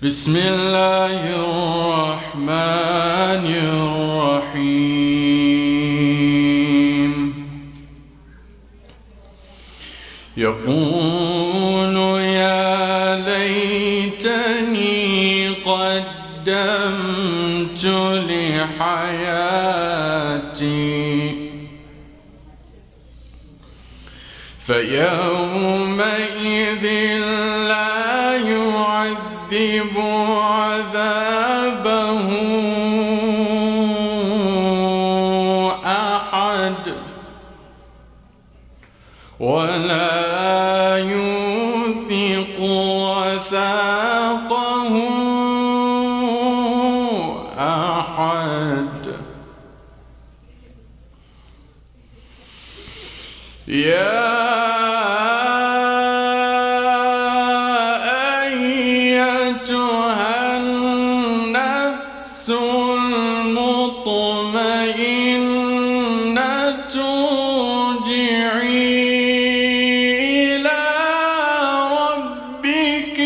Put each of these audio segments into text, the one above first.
بسم الله الرحمن الرحيم. يقول يا ليتني قدمت لحياتي فيومئذ لا يعذب عذابه أحد ولا يوثق وثاقه أحد. يا أيتها النفس المطمئنة ارجعي إلى ربك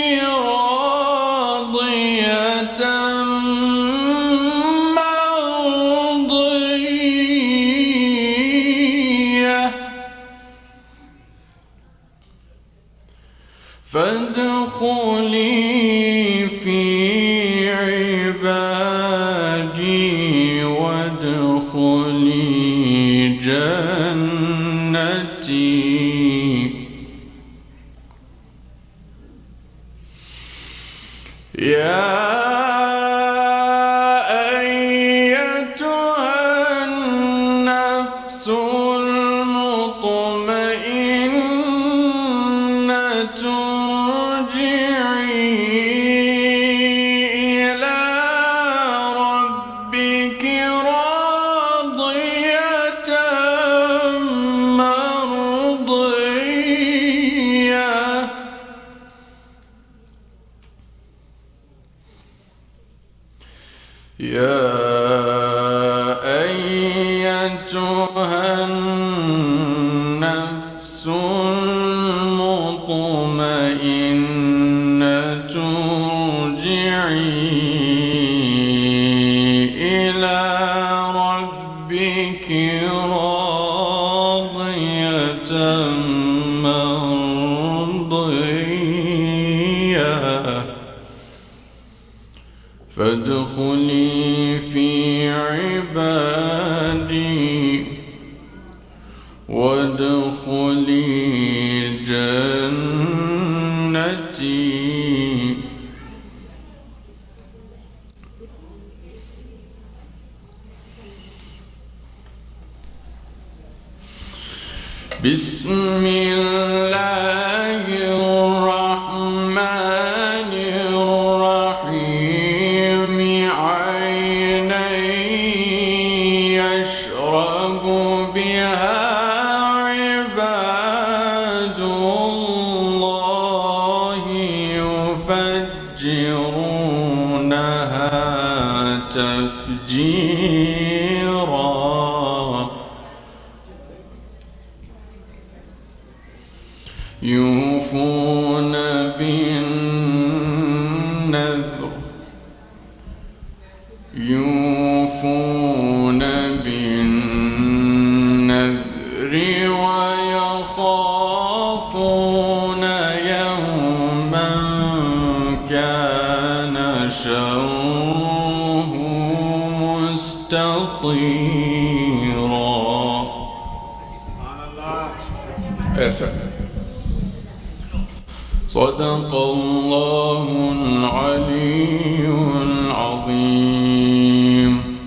راضية مرضية فادخلي في عبادي وادخلي جنتي. يا أيتها النفس المطمئنة ارجعي إلى ربك راضية مرضية يا أيتها النفس المطمئنة ارجعي إلى ربك راضية مرضية فادخلي في عبادي وادخلي جنتي. بسم الله الرحمن الرحيم. عينا يشرب بها عباد الله يفجرونها تفجيرا. يوفون بالنذر ويخافون يوما كان شره مستطيرا. صدق الله العلي العظيم.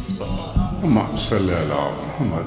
اللهم صل على محمد.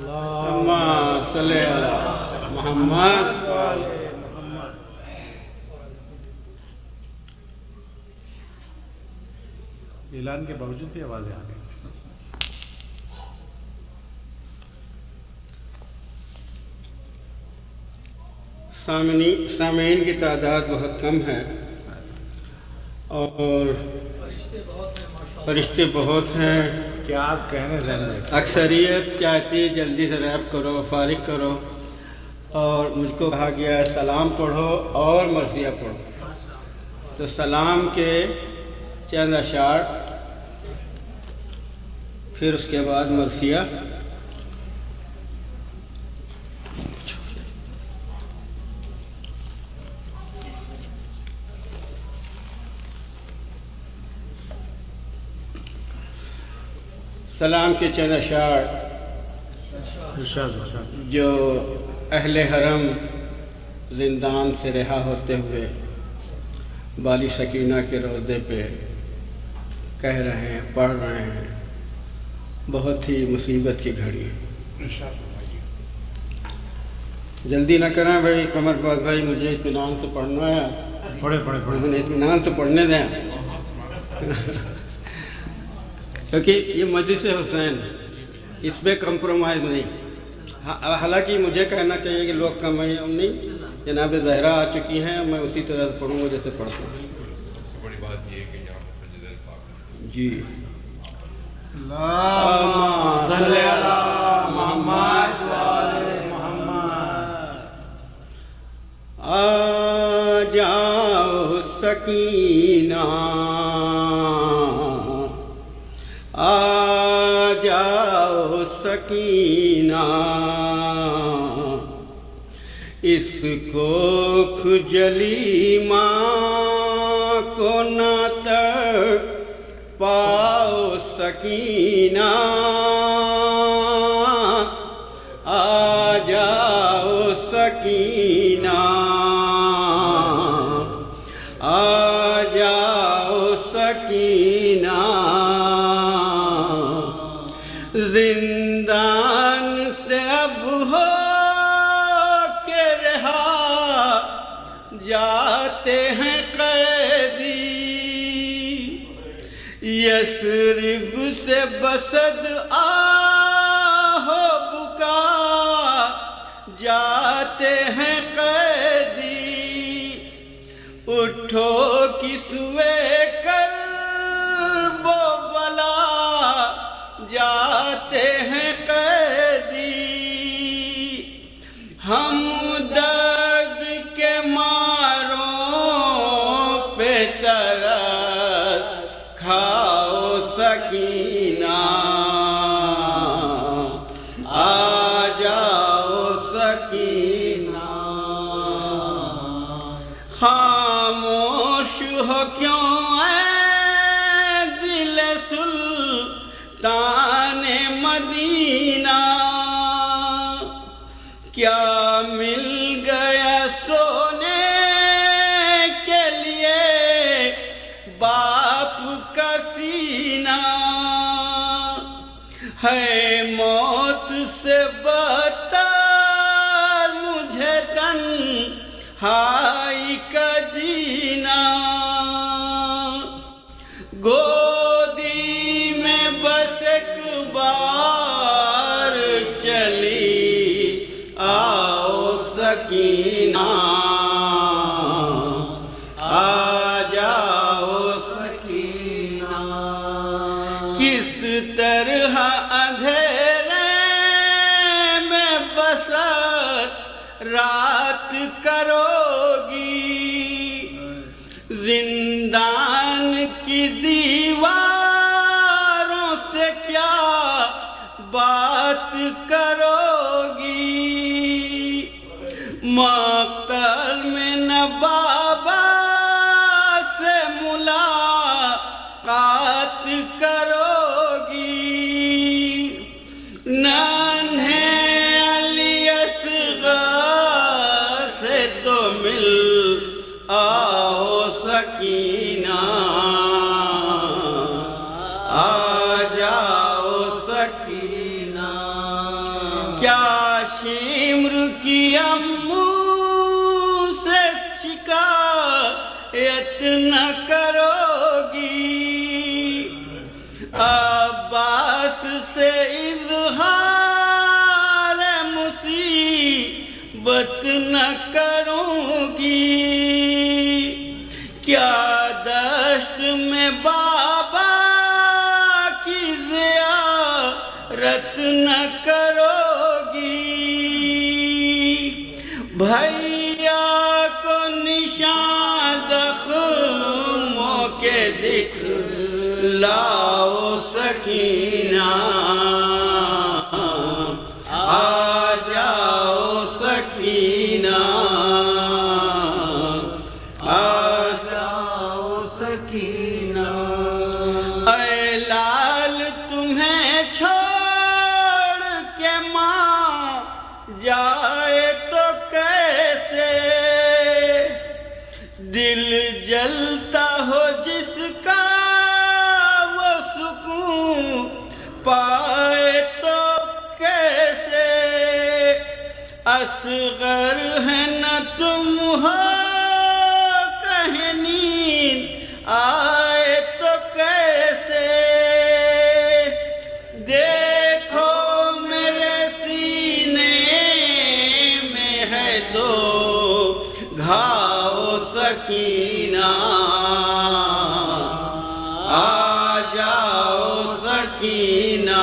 اللهم صلی علی محمد. اعلان کے باوجود بھی آوازیں آ گئی. سامعین کی تعداد بہت کم ہے اور فرشتے بہت ہیں. کیا آپ کہنے ذہن میں؟ اکثریت چاہتی جلدی سے ریپ کرو، فارغ کرو، اور مجھ کو کہا گیا ہے سلام پڑھو اور مرثیہ پڑھو. تو سلام کے چند اشعار، پھر اس کے بعد مرثیہ. سلام کے چند اشعار جو اہل حرم زندان سے رہا ہوتے ہوئے بالی سکینہ کے روضے پہ کہہ رہے ہیں، پڑھ رہے ہیں. بہت ہی مصیبت کی گھڑی ہے. جلدی نہ کریں بھائی قمر باز بھائی، مجھے اطمینان سے پڑھنا ہے. پڑھے اطمینان سے پڑھنے دیں کیونکہ یہ مجلس حسین، اس پہ کمپرومائز نہیں. حالانکہ مجھے کہنا چاہیے کہ لوگ کم ہیں نہیں. جناب زہرا آ چکی ہیں، میں اسی طرح سے پڑھوں گا جیسے پڑھتا ہوں. بڑی بات یہ ہے کہ یہاں پر پاک جی اللہم صلی علی محمد وآل محمد. آ جاؤ سکینہ، آ جاؤ سکینہ، اس کو کھجلی ماں کو نہ تڑ پاؤ سکینہ. آ جاؤ سکینہ، آ جاؤ سکینہ، زندان سے اب ہو کے رہا جاتے ہیں قیدی. یثرب سے بسد آہ و بکا جاتے ہیں قیدی. اٹھو کسوے کرب و بلا جاتے ہیں قیدی. ہم درد کے ماروں پہ ترس کھاؤ سکینہ. آ جاؤ سکینہ. خاموش ہو کیوں اے دل سلطان مدینہ، کیا مل گیا سونے کے لیے باپ کا سینہ. ہے موت سے بدتر مجھے تنہائی کا جینا. گودی میں بس ایک بار چلی آؤ سکینہ، آ جاؤ سکینہ. کس طرح اندھیرے میں بسر رات کرو گی، زندان کی دیواروں سے کیا بات کرو گی. مقتل میں نہ بابا سے ملاقات کرو گی، ننھے علی اصغر سے تو مل آؤ سکینہ. آ جاؤ سکینہ. کیا شمر کی امو سے شکایت نہ کرو گی، عباس سے اظہار مصیبت نہ کروں گی، کیا دشت میں بابا کی زیارت نہ کرو گی، بھیا کو نشان زخموں کے دکھلاؤ سکینہ، آ جاؤ سکینہ، آ جاؤ سکینہ، اے لال تمہیں چھوڑ کے ماں جائے تو کیسے، دل جلتا ہو جس کا وہ سکون پائے تو کیسے، اصغر ہے نہ تم ہو کہیں نیند آئے تو کیسے، دیکھو میرے سینے میں ہے دو گھاؤ سکینہ، آ جاؤ سکینہ،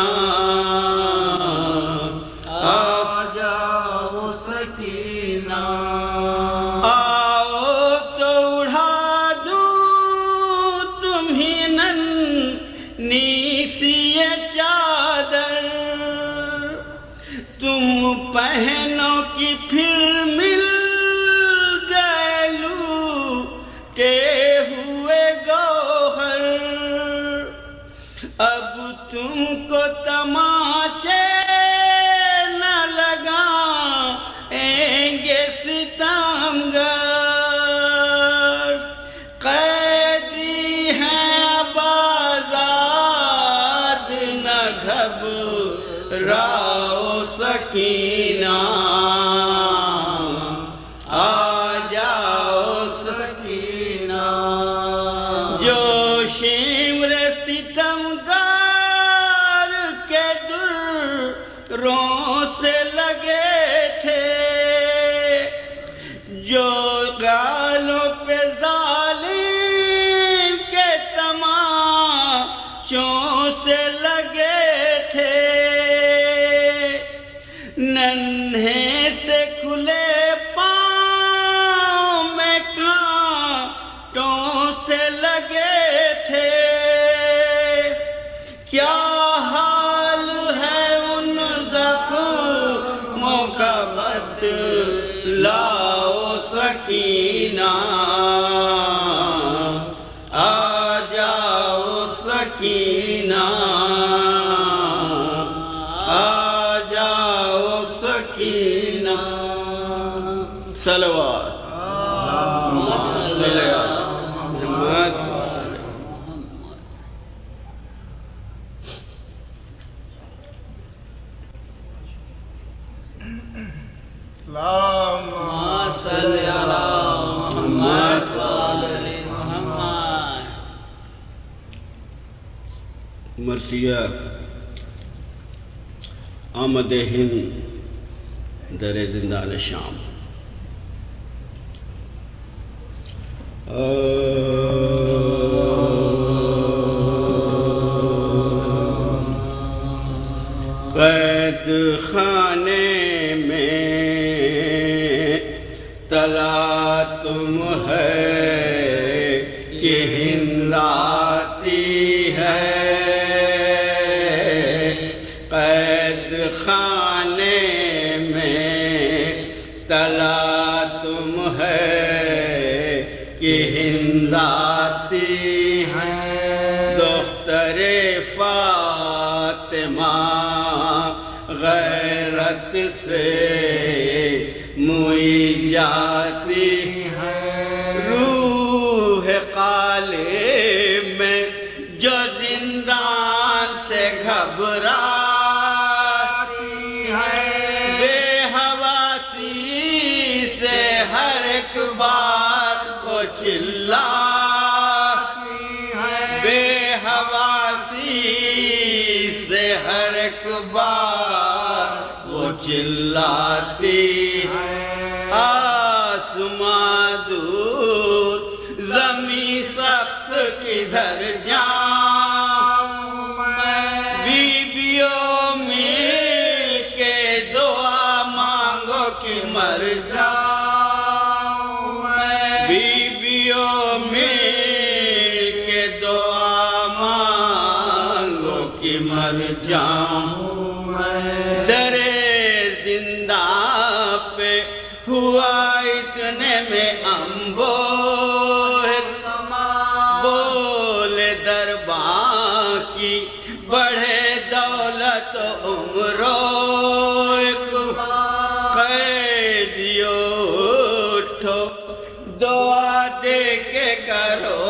آ جاؤ سکینہ، آؤ تو اڑا دوں تمہیں ننھی سی یہ چادر، تم پہنو کہ پھر مل گئے لوٹے ہوئے گوہر، اب تم کو تماچے نہ لگائیں گے ستمگر، قیدی ہیں اب آزاد نہ گھبراؤ سکینہ، آ جاؤ سکینہ، جو شمر ستمگار کے دروں سے لگے تھے، جو گالوں پہ ظالم کے تماشوں سے لگے تھے، ننھے سے کھلے پاؤں میں کانٹوں سے لگے تھے، کیا حال ہے ان زخموں کا بتلاؤ سکینہ، آ جاؤ سکینہ، آ جاؤ سکینہ، صلوات محمد۔ اللهم صل علی محمد وآل محمد۔ مرثیہ آمد ہند در زندان شام۔ قید خانے میں تلا تم ہے کہ ہند آتی ہے، قید خانے میں تلا تم ہے کہ ہند آتی ہے، دختر فاطمہ غیرت سے موئی جاتی ہے، روح قالب میں جو زندان سے گھبراتی ہے، ایک بار وہ چلاتی ہے، بے حواسی سے ہر ایک بار وہ چلاتی ہے، آسمان دور زمین سخت کدھر جاؤں میں، بیویوں مل کے دعا مانگو کہ مر جاؤں میں، بیویوں مل کے دعا مانگو کہ مر جاؤں میں، درے زنداں پہ ہوا اتنے میں انبوہ، بولے درباں کی بڑھے دولت عمرو، قیدیو اٹھو دعا دے کے کرو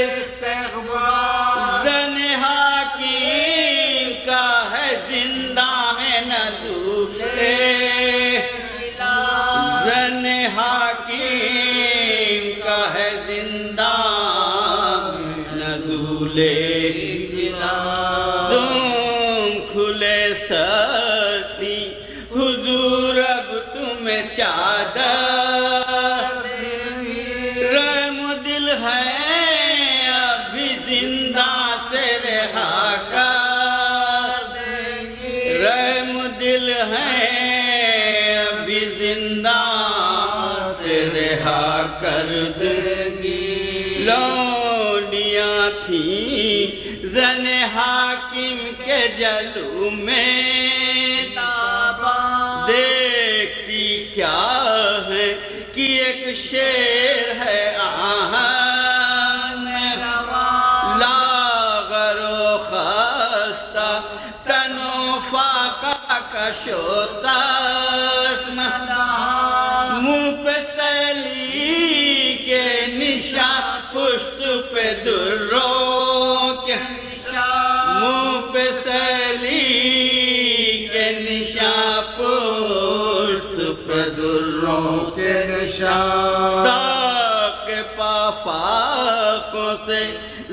استغفار، زن حاکم کا ہے زندہ میں نہ دولے، زن حاکم کا ہے زندہ نزولے، تم کھلے سر تھی حضور اب تمہیں چادر، رحم دل ہے ابھی زندہ سے رہا کر، رحم دل ہے ابھی زندہ سے رہا کر دیں گی، لونڈیاں تھیں زن حاکم کے جلو میں، دیکھتی کیا ہے کہ ایک شیر ہے آہن، لاغر و خستہ تن و فاقہ کشوتسم، منہ پہ سیلی کے نشان پشت پہ دروں کے نشان، منہ پہ سیلی کے نشان پشت پہ دروں کے نشان، ساق پا فاقوں سے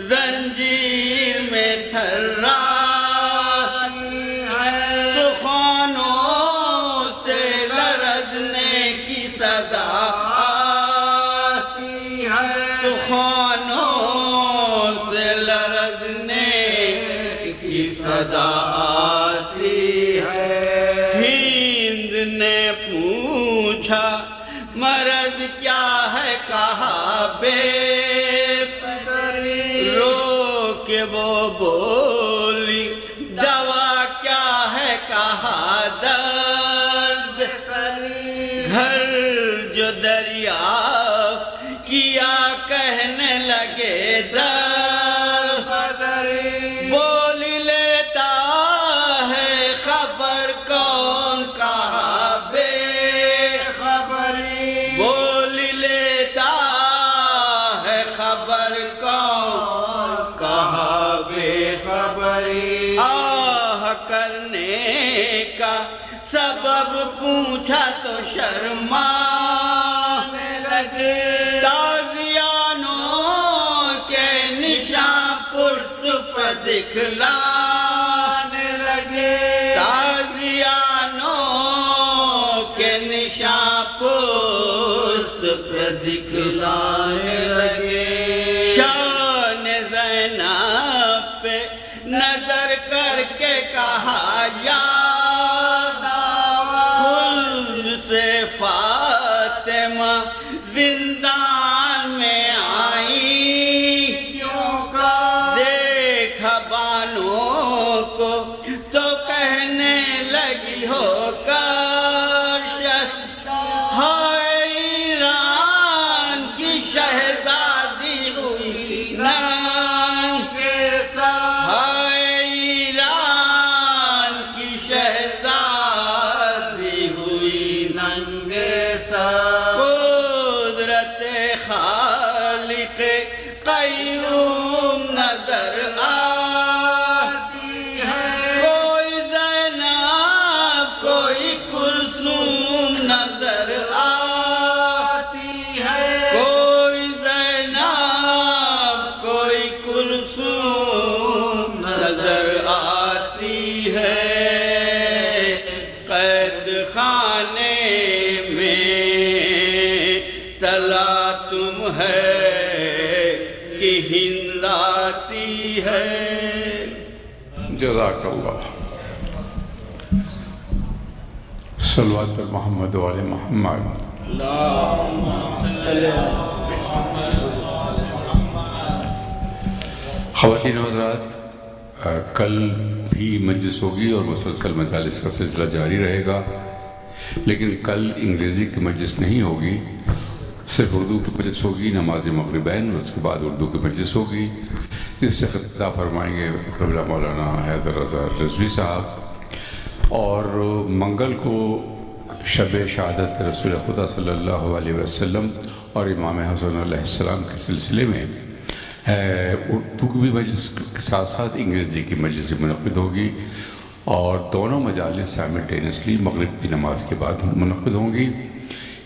زنجیر میں تھراتی ہے، سخنوں سے لرزنے کی صدا آتی ہے، سخنوں سے لرزنے کی صدا آتی ہے، ہند نے پوچھا مرض کیا ہے کہا بے رو کے وہ بولی، دوا کیا ہے کہا درد، گھر جو دریافت کیا کہنے لگے درد، بولی لیتا ہے خبر کون کہا بے خبری، بولی لیتا ہے خبر کون کہا بے خبری، آہ کرنے کا سبب پوچھا تو شرمانے لگے، تازیانوں کے نشان پشت پہ دکھلانے لگے، تازیانوں کے نشان پشت پہ دکھلانے لگے، شان زینب پہ نظر کر کے کہا یاد خلد سے فاطمہ زندان میں آئی، دیکھا بانوں کو تو کہنے لگی ہو کاشش، ہائے ایران کی شہزادی ہوئی ننگ کے ساتھ، ہائے ایران کی شہزادی ہوئی ننگ کے ساتھ، قدرت خالق قیوم نظر آتی ہے، کوئی زینب کوئی قید خانے میں تلا تم ہے کہ ہند آتی ہے. جزاک اللہ. صلوات پر محمد و آل محمد. خواتین و حضرات، کل بھی مجلس ہوگی اور مسلسل مجالس کا سلسلہ جاری رہے گا، لیکن کل انگریزی کی مجلس نہیں ہوگی، صرف اردو کی مجلس ہوگی. نماز مغربین اور اس کے بعد اردو کی مجلس ہوگی، جس سے خطاب فرمائیں گے قبلہ مولانا حیدر رضا رضوی صاحب. اور منگل کو شب شہادت رسول خدا صلی اللہ علیہ وسلم اور امام حسن علیہ السلام کے سلسلے میں اردو کی بھی مجلس کے ساتھ ساتھ انگریزی کی مجلس منعقد ہوگی، اور دونوں مجالس سائملٹینیسلی مغرب کی نماز کے بعد منعقد ہوں گی.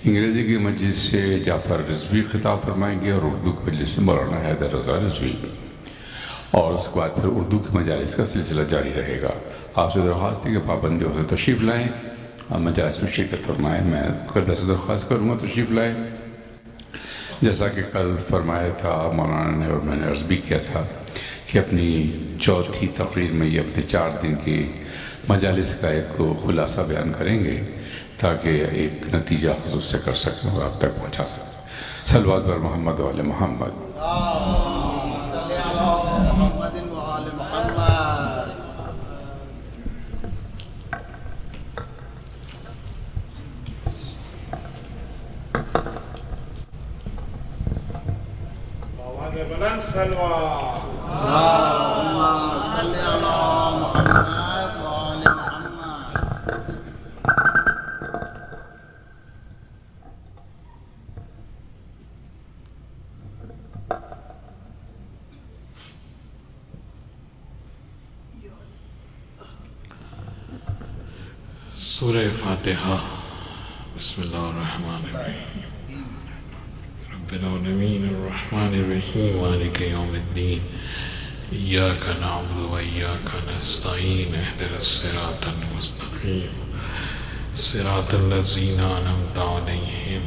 انگریزی کی مجلس سے جعفر رضوی خطاب فرمائیں گے اور اردو کی مجلس سے مولانا حیدر رضا رضوی، اور اس کے بعد پھر اردو کی مجالس کا سلسلہ جاری رہے گا. آپ سے درخواست ہے کہ پابندیوں سے تشریف لائیں، مجالس میں شرکت فرمائیں. میں قبلہ سے درخواست کروں گا تشریف لائیں. جیسا کہ کل فرمایا تھا مولانا نے اور میں نے عرض بھی کیا تھا کہ اپنی چوتھی تقریر میں یہ اپنے 4 دن کی مجالس کا ایک خلاصہ بیان کریں گے تاکہ ایک نتیجہ حضور سے کر سکیں اور آپ تک پہنچا سکیں. صلوات بر محمد و آل محمد. بلند صلوات. اللهم صل على محمد وآل محمد. سورہ فاتحہ. بسم اللہ الرحمن الرحیم. رب العالمین الرحمن الرحیم مالک یوم الدین. ایاک نعبد و ایاک نستعین. اہدنا الصراط المستقیم صراط الذین انعمت علیہم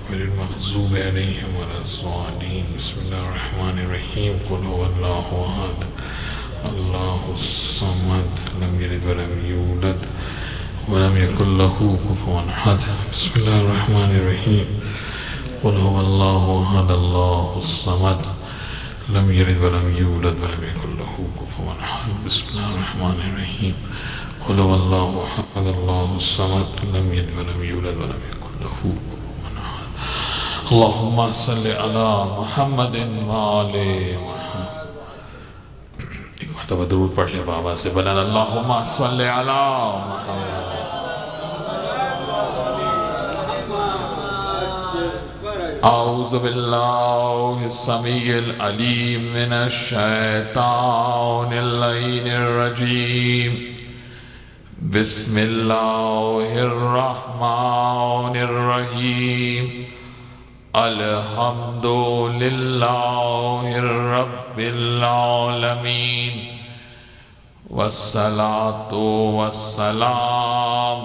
غیر المغضوب علیہم ولا الضالین. بسم اللہ الرحمن الرحیم. قل هو اللہ احد اللہ الصمد لم یلد ولم یولد ولم يكن له كفوا احد. بسم الله الرحمن الرحيم. قل هو الله احد الله الصمد لم يلد ولم يولد ولم يكن له كفوا احد. بسم الله الرحمن الرحيم. قل هو الله احد الله الصمد لم يلد ولم يولد ولم يكن له كفوا احد. اللهم صل على محمد وآل محمد. ایک مرتبہ درود پڑھ لے بابا سے بلند. اللهم صل على محمد. اعوذ باللہ السمیع العلیم من الشیطان اللعین الرجیم. بسم اللہ الرحمن الرحیم. الحمد للہ رب العالمین والصلاة والسلام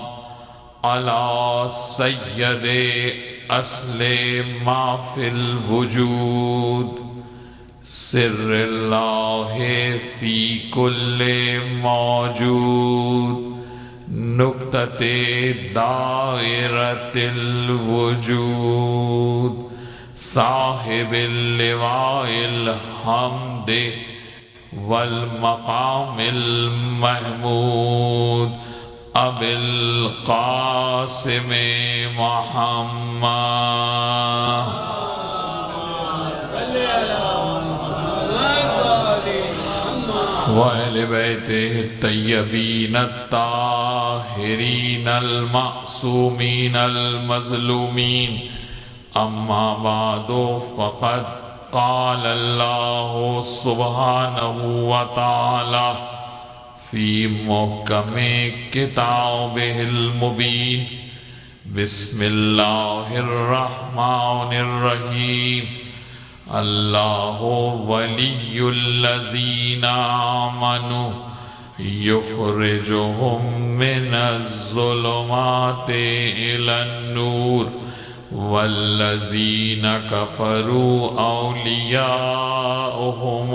علی سید اصل ما فی الوجود سر اللہ فی کل موجود نقطۃ دائرۃ الوجود صاحب اللواء الحمد والمقام المحمود ابی القاسم محمد وأہل بیتہ الطیبین الطاہرین المعصومین المظلومین. اما بعد فقد قال اللہ سبحانہ وتعالی فی محکم کتابہ المبین. بسم اللہ الرحمن الرحیم. اللہ ولی الذین آمنوا يخرجهم من الظلمات إلى النور والذين كفروا أولياؤهم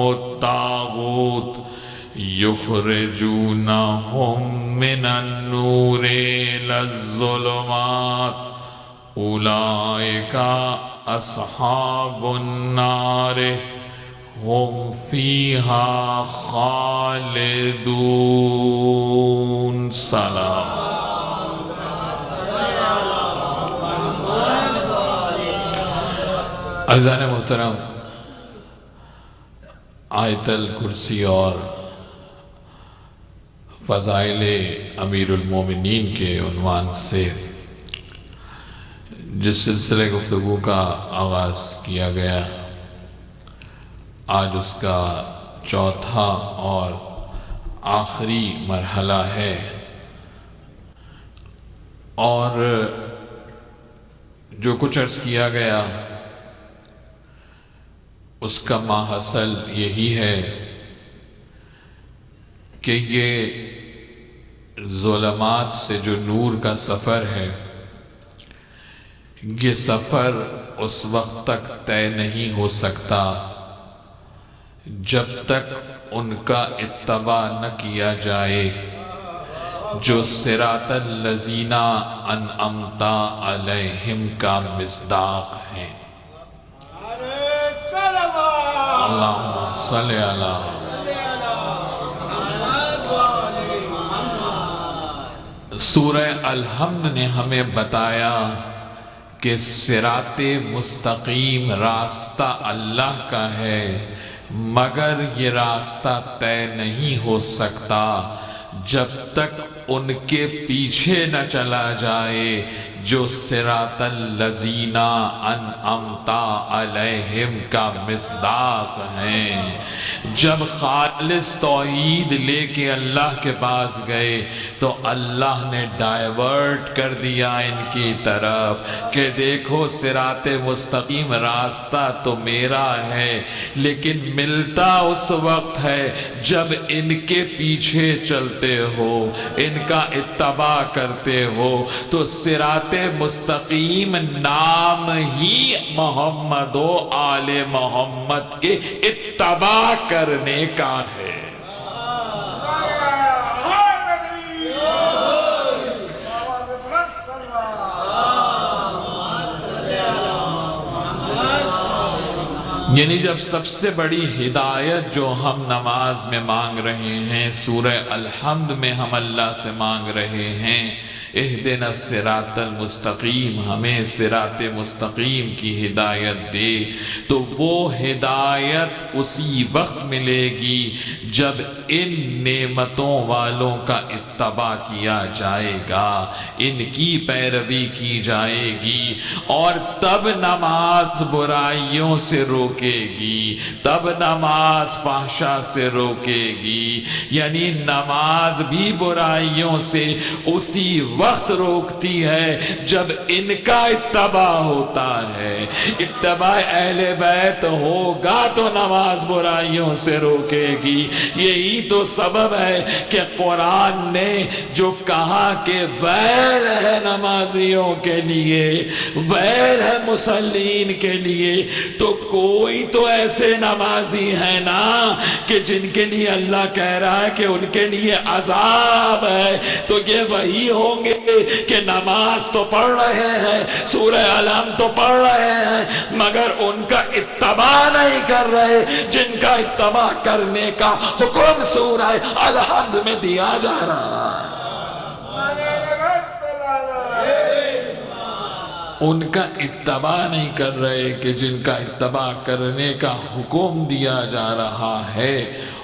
الطاغوت يخرجونهم من النور إلى الظلمات أولئك أصحاب النار هم فيها خالدون. سلام. عزیزان محترم، آیت الکرسی اور فضائل امیر المومنین کے عنوان سے جس سلسلے گفتگو کا آغاز کیا گیا، آج اس کا چوتھا اور آخری مرحلہ ہے، اور جو کچھ عرض کیا گیا اس کا ماحصل یہی ہے کہ یہ ظلمات سے جو نور کا سفر ہے، یہ سفر اس وقت تک طے نہیں ہو سکتا جب تک ان کا اتباع نہ کیا جائے جو صراط الذین انعمت علیہم کا مصداق ہیں۔ اللہم صلی اللہ سورہ الحمد نے ہمیں بتایا کہ صراط مستقیم راستہ اللہ کا ہے، مگر یہ راستہ طے نہیں ہو سکتا جب تک ان کے پیچھے نہ چلا جائے جو صراط الذین انعمت علیہم کا مصداق ہیں۔ جب خالص توحید لے کے اللہ کے پاس گئے تو اللہ نے ڈائیورٹ کر دیا ان کی طرف کہ دیکھو صراط مستقیم راستہ تو میرا ہے، لیکن ملتا اس وقت ہے جب ان کے پیچھے چلتے ہو، ان کا اتباع کرتے ہو۔ تو صراط مستقیم نام ہی محمد و آل محمد کے اتباع کرنے کا ہے۔ یعنی جب سب سے بڑی ہدایت جو ہم نماز میں مانگ رہے ہیں، سورہ الحمد میں ہم اللہ سے مانگ رہے ہیں اہدنا الصراط المستقیم، ہمیں صراط مستقیم کی ہدایت دے، تو وہ ہدایت اسی وقت ملے گی جب ان نعمتوں والوں کا اتباع کیا جائے گا، ان کی پیروی کی جائے گی، اور تب نماز برائیوں سے روکے گی، تب نماز فحشا سے روکے گی۔ یعنی نماز بھی برائیوں سے اسی وقت روکتی ہے جب ان کا اتباع ہوتا ہے۔ اتباع اہل بیت ہوگا تو نماز برائیوں سے روکے گی۔ یہی تو سبب ہے کہ قرآن نے جو کہا کہ ویل ہے نمازیوں کے لیے، ویل ہے مسلین کے لیے، تو کوئی تو ایسے نمازی ہیں نا کہ جن کے لیے اللہ کہہ رہا ہے کہ ان کے لیے عذاب ہے، تو یہ وہی ہوں گے کہ نماز تو پڑھ رہے ہیں، سورہ الحمد تو پڑھ رہے ہیں، مگر ان کا اتباع نہیں کر رہے جن کا اتباع کرنے کا حکم سورہ الحمد میں دیا جا رہا ہے۔ ان کا اتباع نہیں کر رہے کہ جن کا اتباع کرنے کا حکم دیا جا رہا ہے۔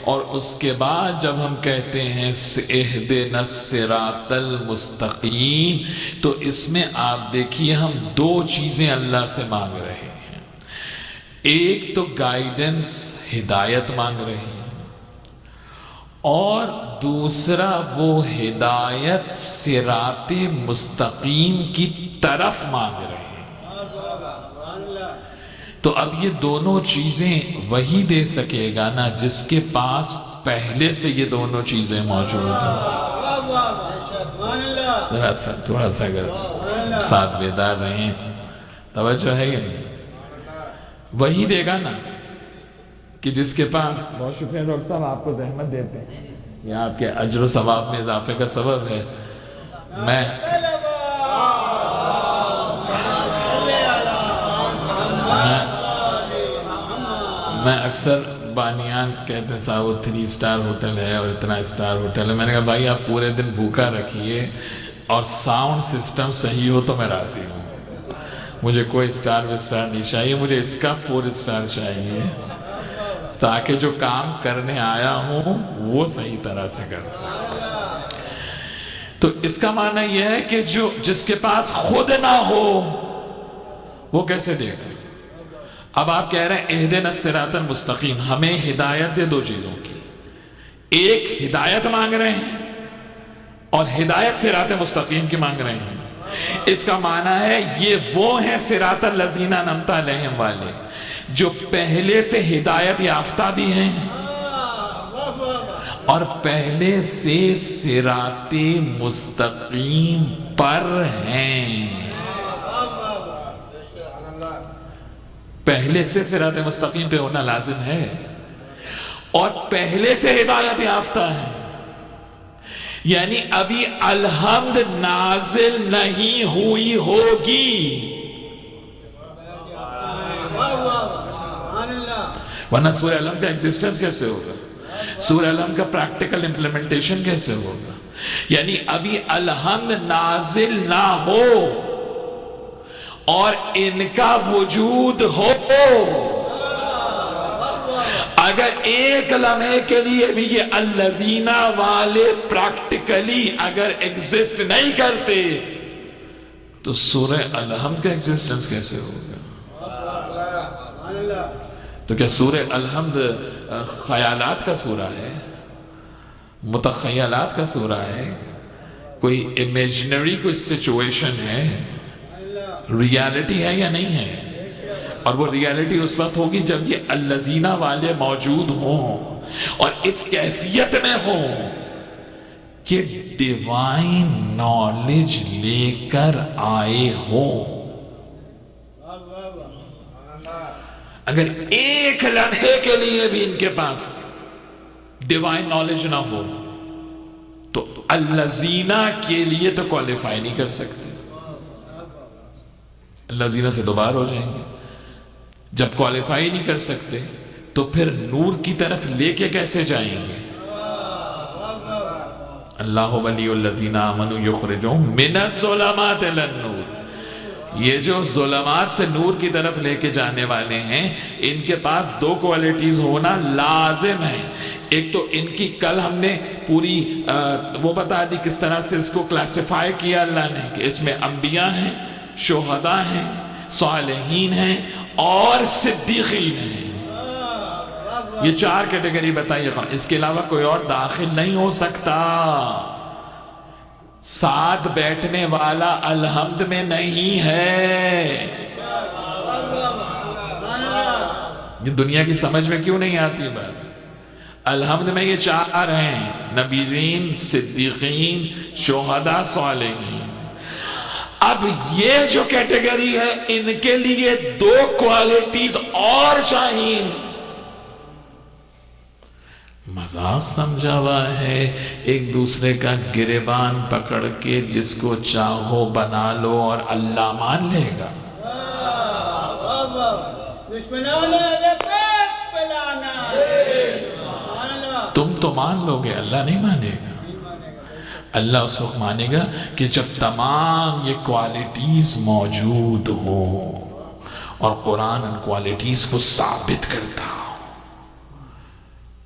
اور اس کے بعد جب ہم کہتے ہیں اہدنا الصراط المستقیم، تو اس میں آپ دیکھیے ہم دو چیزیں اللہ سے مانگ رہے ہیں۔ ایک تو گائیڈنس، ہدایت مانگ رہے ہیں، اور دوسرا وہ ہدایت صراط مستقیم کی طرف مانگ رہے ہیں۔ تو اب یہ دونوں چیزیں وہی دے سکے گا نا جس کے پاس پہلے سے یہ دونوں چیزیں موجود ہیں. ذرا سا تھوڑا سا اگر ساتھ بیدار رہیں توجہ ہے یا نہیں؟ وہی دے گا نا کہ جس کے پاس. بہت شکریہ ڈاکٹر صاحب، آپ کو زحمت دیتے ہیں، یہ آپ کے اجر و ثواب میں اضافے کا سبب ہے. میں اکثر بانیان کہتے ہیں صاحب وہ 3 اسٹار ہوٹل ہے اور اتنا اسٹار ہوٹل ہے. میں نے کہا بھائی آپ پورے دن بھوکا رکھیے اور ساؤنڈ سسٹم صحیح ہو تو میں راضی ہوں. مجھے کوئی اسٹار نہیں چاہیے، مجھے اس کا 4 اسٹار چاہیے تاکہ جو کام کرنے آیا ہوں وہ صحیح طرح سے کر سکے. تو اس کا معنی یہ ہے کہ جس کے پاس خود نہ ہو وہ کیسے دے گا؟ اب آپ کہہ رہے ہیں اہدنا الصراط المستقیم، ہمیں ہدایت دے 2 چیزوں کی. ایک ہدایت مانگ رہے ہیں اور ہدایت صراط مستقیم کی مانگ رہے ہیں. اس کا معنی ہے یہ وہ ہیں صراط الذین انعمت علیہم والے جو پہلے سے ہدایت یافتہ بھی ہیں اور پہلے سے صراط مستقیم پر ہیں. پہلے سے صراط مستقیم پہ ہونا لازم ہے اور پہلے سے ہدایت یافتہ ہے. یعنی ابھی الحمد نازل نہیں ہوئی ہوگی ورنہ سورہ الحمد کا ایگزسٹنس کیسے ہوگا؟ سورہ الحمد کا پریکٹیکل امپلیمنٹیشن کیسے ہوگا؟ یعنی ابھی الحمد نازل نہ ہو اور ان کا وجود ہو، اگر ایک لمحے کے لیے بھی یہ الذین والے پریکٹیکلی اگر ایگزسٹ نہیں کرتے تو سورہ الحمد کا ایگزسٹنس کیسے ہوگا؟ تو کیا سورہ الحمد خیالات کا سورہ ہے؟ متخیلات کا سورہ ہے؟ کوئی امیجنری کوئی سچویشن ہے؟ ریالٹی ہے یا نہیں ہے؟ اور وہ ریالٹی اس وقت ہوگی جب یہ الذین والے موجود ہوں اور اس کیفیت میں ہوں کہ ڈیوائن نالج لے کر آئے ہوں. اگر ایک لمحے کے لیے بھی ان کے پاس ڈیوائن نالج نہ ہو تو الذین کے لیے تو کوالیفائی نہیں کر سکتے. الذین سے دوبار ہو جائیں گے. جب کوالیفائی نہیں کر سکتے تو پھر نور کی طرف لے کے کیسے جائیں گے؟ اللہ ولی الذین آمنوا یخرجہم من الظلمات الی النور. یہ جو ظلمات سے نور کی طرف لے کے جانے والے ہیں ان کے پاس 2 کوالٹیز ہونا لازم ہے. ایک تو ان کی کل ہم نے پوری وہ بتا دی کس طرح سے اس کو کلاسیفائی کیا اللہ نے کہ اس میں انبیاء ہیں، شہداء ہیں، صالحین ہیں اور صدیقین ہیں. یہ 4 کیٹیگری بتائیے. اس کے علاوہ کوئی اور داخل نہیں ہو سکتا. ساتھ بیٹھنے والا الحمد میں نہیں ہے. یہ دنیا کی سمجھ میں کیوں نہیں آتی بات؟ الحمد میں یہ 4 ہیں، نبیین، صدیقین، شہداء، صالحین. اب یہ جو کیٹیگری ہے ان کے لیے 2 کوالٹیز اور چاہیے. مذاق سمجھا ہوا ہے ایک دوسرے کا گریبان پکڑ کے جس کو چاہو بنا لو اور اللہ مان لے گا. تم تو مان لو گے، اللہ نہیں مانے گا. اللہ اس وقت مانے گا کہ جب تمام یہ کوالٹیز موجود ہو اور قرآن ان کوالٹیز کو ثابت کرتا ہو.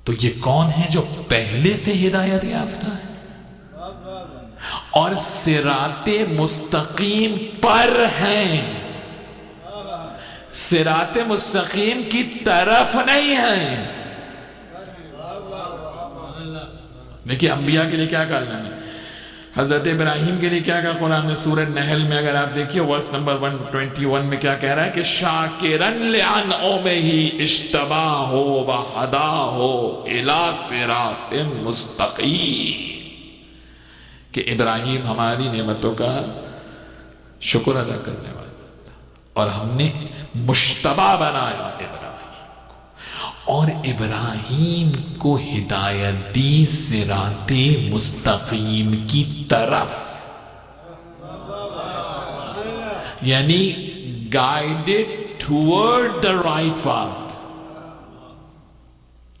تو یہ کون ہیں جو پہلے سے ہدایت یافتہ ہے اور صراط مستقیم پر ہیں، صراط مستقیم کی طرف نہیں ہیں. دیکھیے انبیاء کے لیے کیا کہا اللہ نے؟ حضرت ابراہیم کے لیے کیا کہا قرآن نے؟ سورہ نحل میں اگر آپ دیکھیے ورس نمبر 121 میں کیا کہہ رہا ہے کہ شاکرن لانعمہ اجتباہ وہداہ الی صراط مستقیم، کہ ابراہیم ہماری نعمتوں کا شکر ادا کرنے والا تھا اور ہم نے مشتبہ بنایا ابراہیم کو، اور ابراہیم کو ہدایت دی صراط مستقیم کی طرف، یعنی guided toward the right path،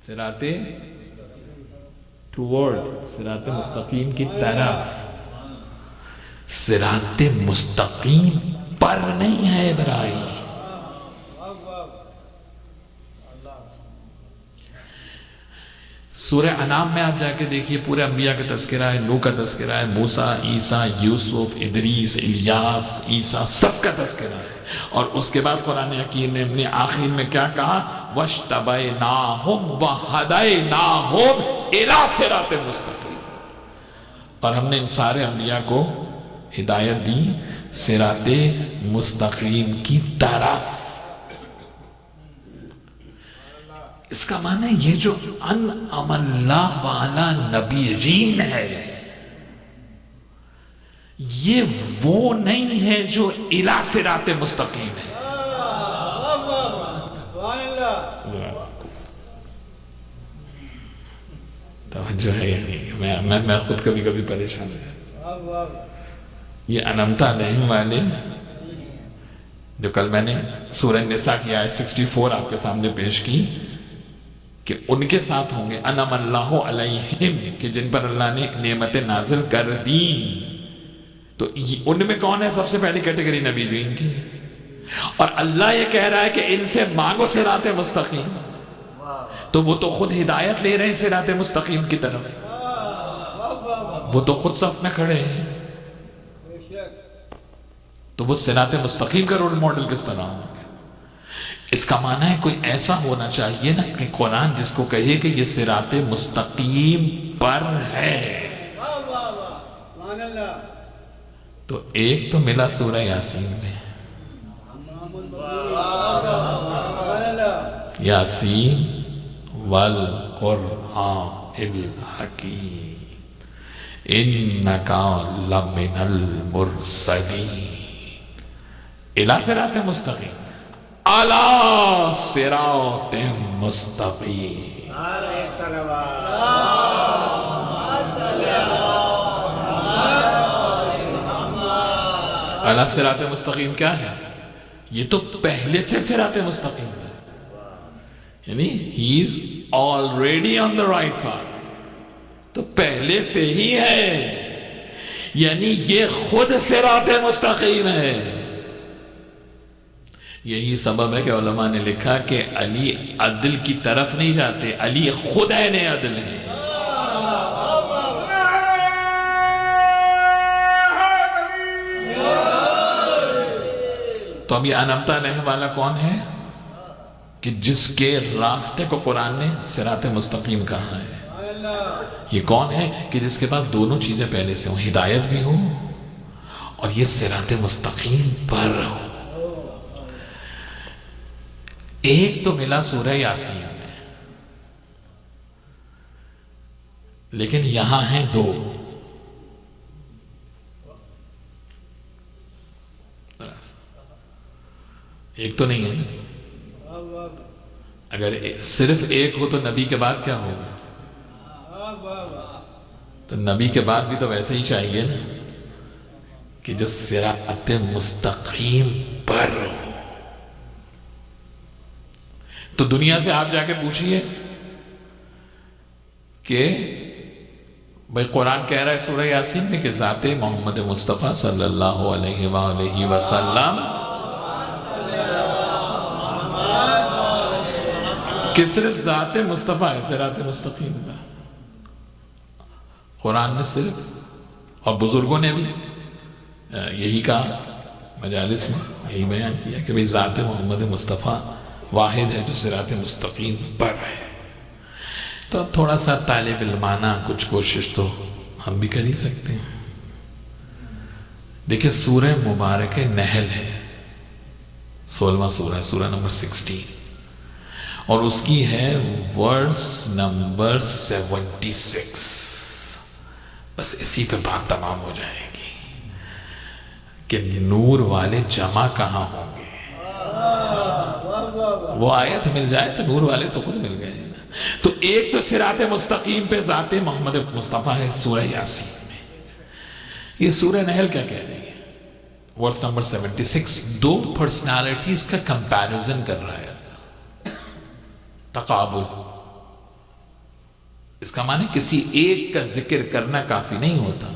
صراط مستقیم کی طرف، صراط مستقیم پر نہیں ہے ابراہیم۔ سورہ انعام میں آپ جا کے دیکھیے پورے انبیاء کا تذکرہ ہے، نوح کا تذکرہ ہے، موسیٰ، عیسیٰ، یوسف، ادریس، الیاس، عیسیٰ، سب کا تذکرہ ہے، اور اس کے بعد قرآن حکیم نے اپنے آخر میں کیا کہا؟ وَاجْتَبَيْنَاهُمْ وَهَدَيْنَاهُمْ إِلَىٰ صِرَاطٍ مُسْتَقِيمٍ، اور ہم نے ان سارے انبیاء کو ہدایت دی صراط مستقیم کی طرف۔ اس کا معنی ہے یہ جو انعم اللہ والا نبیین ہے، یہ وہ نہیں ہے جو الی صراط مستقیم ہے۔ توجہ ہے یعنی میں خود کبھی کبھی پریشان ہوں، یہ انعمت علیہم والے جو کل میں نے سورہ نساء کی آیت 64 آپ کے سامنے پیش کی کہ ان کے ساتھ ہوں گے انعم اللہ علیہم، کہ جن پر اللہ نے نعمتیں نازل کر دی، تو ان میں کون ہے سب سے پہلی کیٹیگری؟ نبی جو ان کی، اور اللہ یہ کہہ رہا ہے کہ ان سے مانگو صراط مستقیم، تو وہ تو خود ہدایت لے رہے ہیں صراط مستقیم کی طرف، وہ تو خود صف میں کھڑے ہیں، تو وہ صراط مستقیم کا رول ماڈل کس طرح ہوں گے؟ اس کا معنی ہے کوئی ایسا ہونا چاہیے نا کہ قرآن جس کو کہے کہ یہ صراط مستقیم پر ہے۔ تو ایک تو ملا سورہ یاسین میں، یاسین والقرآن الحکیم انکا لمن المرسلین الی صراط مستقیم علی صراط مستقیم۔ علی صراط مستقیم کیا ہے؟ یہ تو پہلے سے صراط مستقیم ہے، یعنی he is already on the right path، تو پہلے سے ہی ہے، یعنی یہ خود صراط مستقیم ہے۔ یہی سبب ہے کہ علماء نے لکھا کہ علی عدل کی طرف نہیں جاتے، علی خود عین عدل ہے۔ تو اب یہ انعمت علیہ والا کون ہے؟ کہ جس کے راستے کو قرآن نے صراط مستقیم کہا ہے۔ یہ کون ہے؟ کہ جس کے پاس دونوں چیزیں پہلے سے ہوں، ہدایت بھی ہو اور یہ صراط مستقیم پر ہو۔ ایک تو ملا سورہ یاسین میں، لیکن یہاں ہیں دو۔ ایک تو نہیں ہے، اگر صرف ایک ہو تو نبی کے بعد کیا ہوگا؟ تو نبی کے بعد بھی تو ویسے ہی چاہیے نا کہ جو صراط مستقیم پر ہو۔ تو دنیا سے آپ جا کے پوچھئے کہ بھئی قرآن کہہ رہا ہے سورہ یاسین میں کہ ذات محمد مصطفیٰ صلی اللہ علیہ وآلہ وسلم کہ صرف ذات مصطفیٰ ہے صراط مستقیم کا۔ قرآن نے صرف، اور بزرگوں نے بھی یہی کہا مجالس میں، یہی بیان کیا کہ بھئی ذات محمد مصطفیٰ واحد ہے جو صراط مستقیم پر ہے۔ تو اب تھوڑا سا طالب علمانہ کچھ کوشش تو ہم بھی کر ہی سکتے ہیں۔ دیکھیں سورہ مبارک نحل ہے، 16واں سورہ ہے، سورہ نمبر 16، اور اس کی ہے ورس نمبر 76۔ بس اسی پہ بات تمام ہو جائے گی کہ نور والے جمع کہاں ہوں گے۔ وہ آیت مل جائے تو نور والے تو خود مل گئے نا۔ تو ایک تو صراط مستقیم پہ ذات محمد مصطفیٰ ہے سورہ یاسین میں۔ یہ سورہ نحل کیا کہہ رہی ہے؟ ورس نمبر 76، دو پرسنالٹیز کا کمپیریزن کر رہا ہے، تقابل۔ اس کا معنی کسی ایک کا ذکر کرنا کافی نہیں ہوتا۔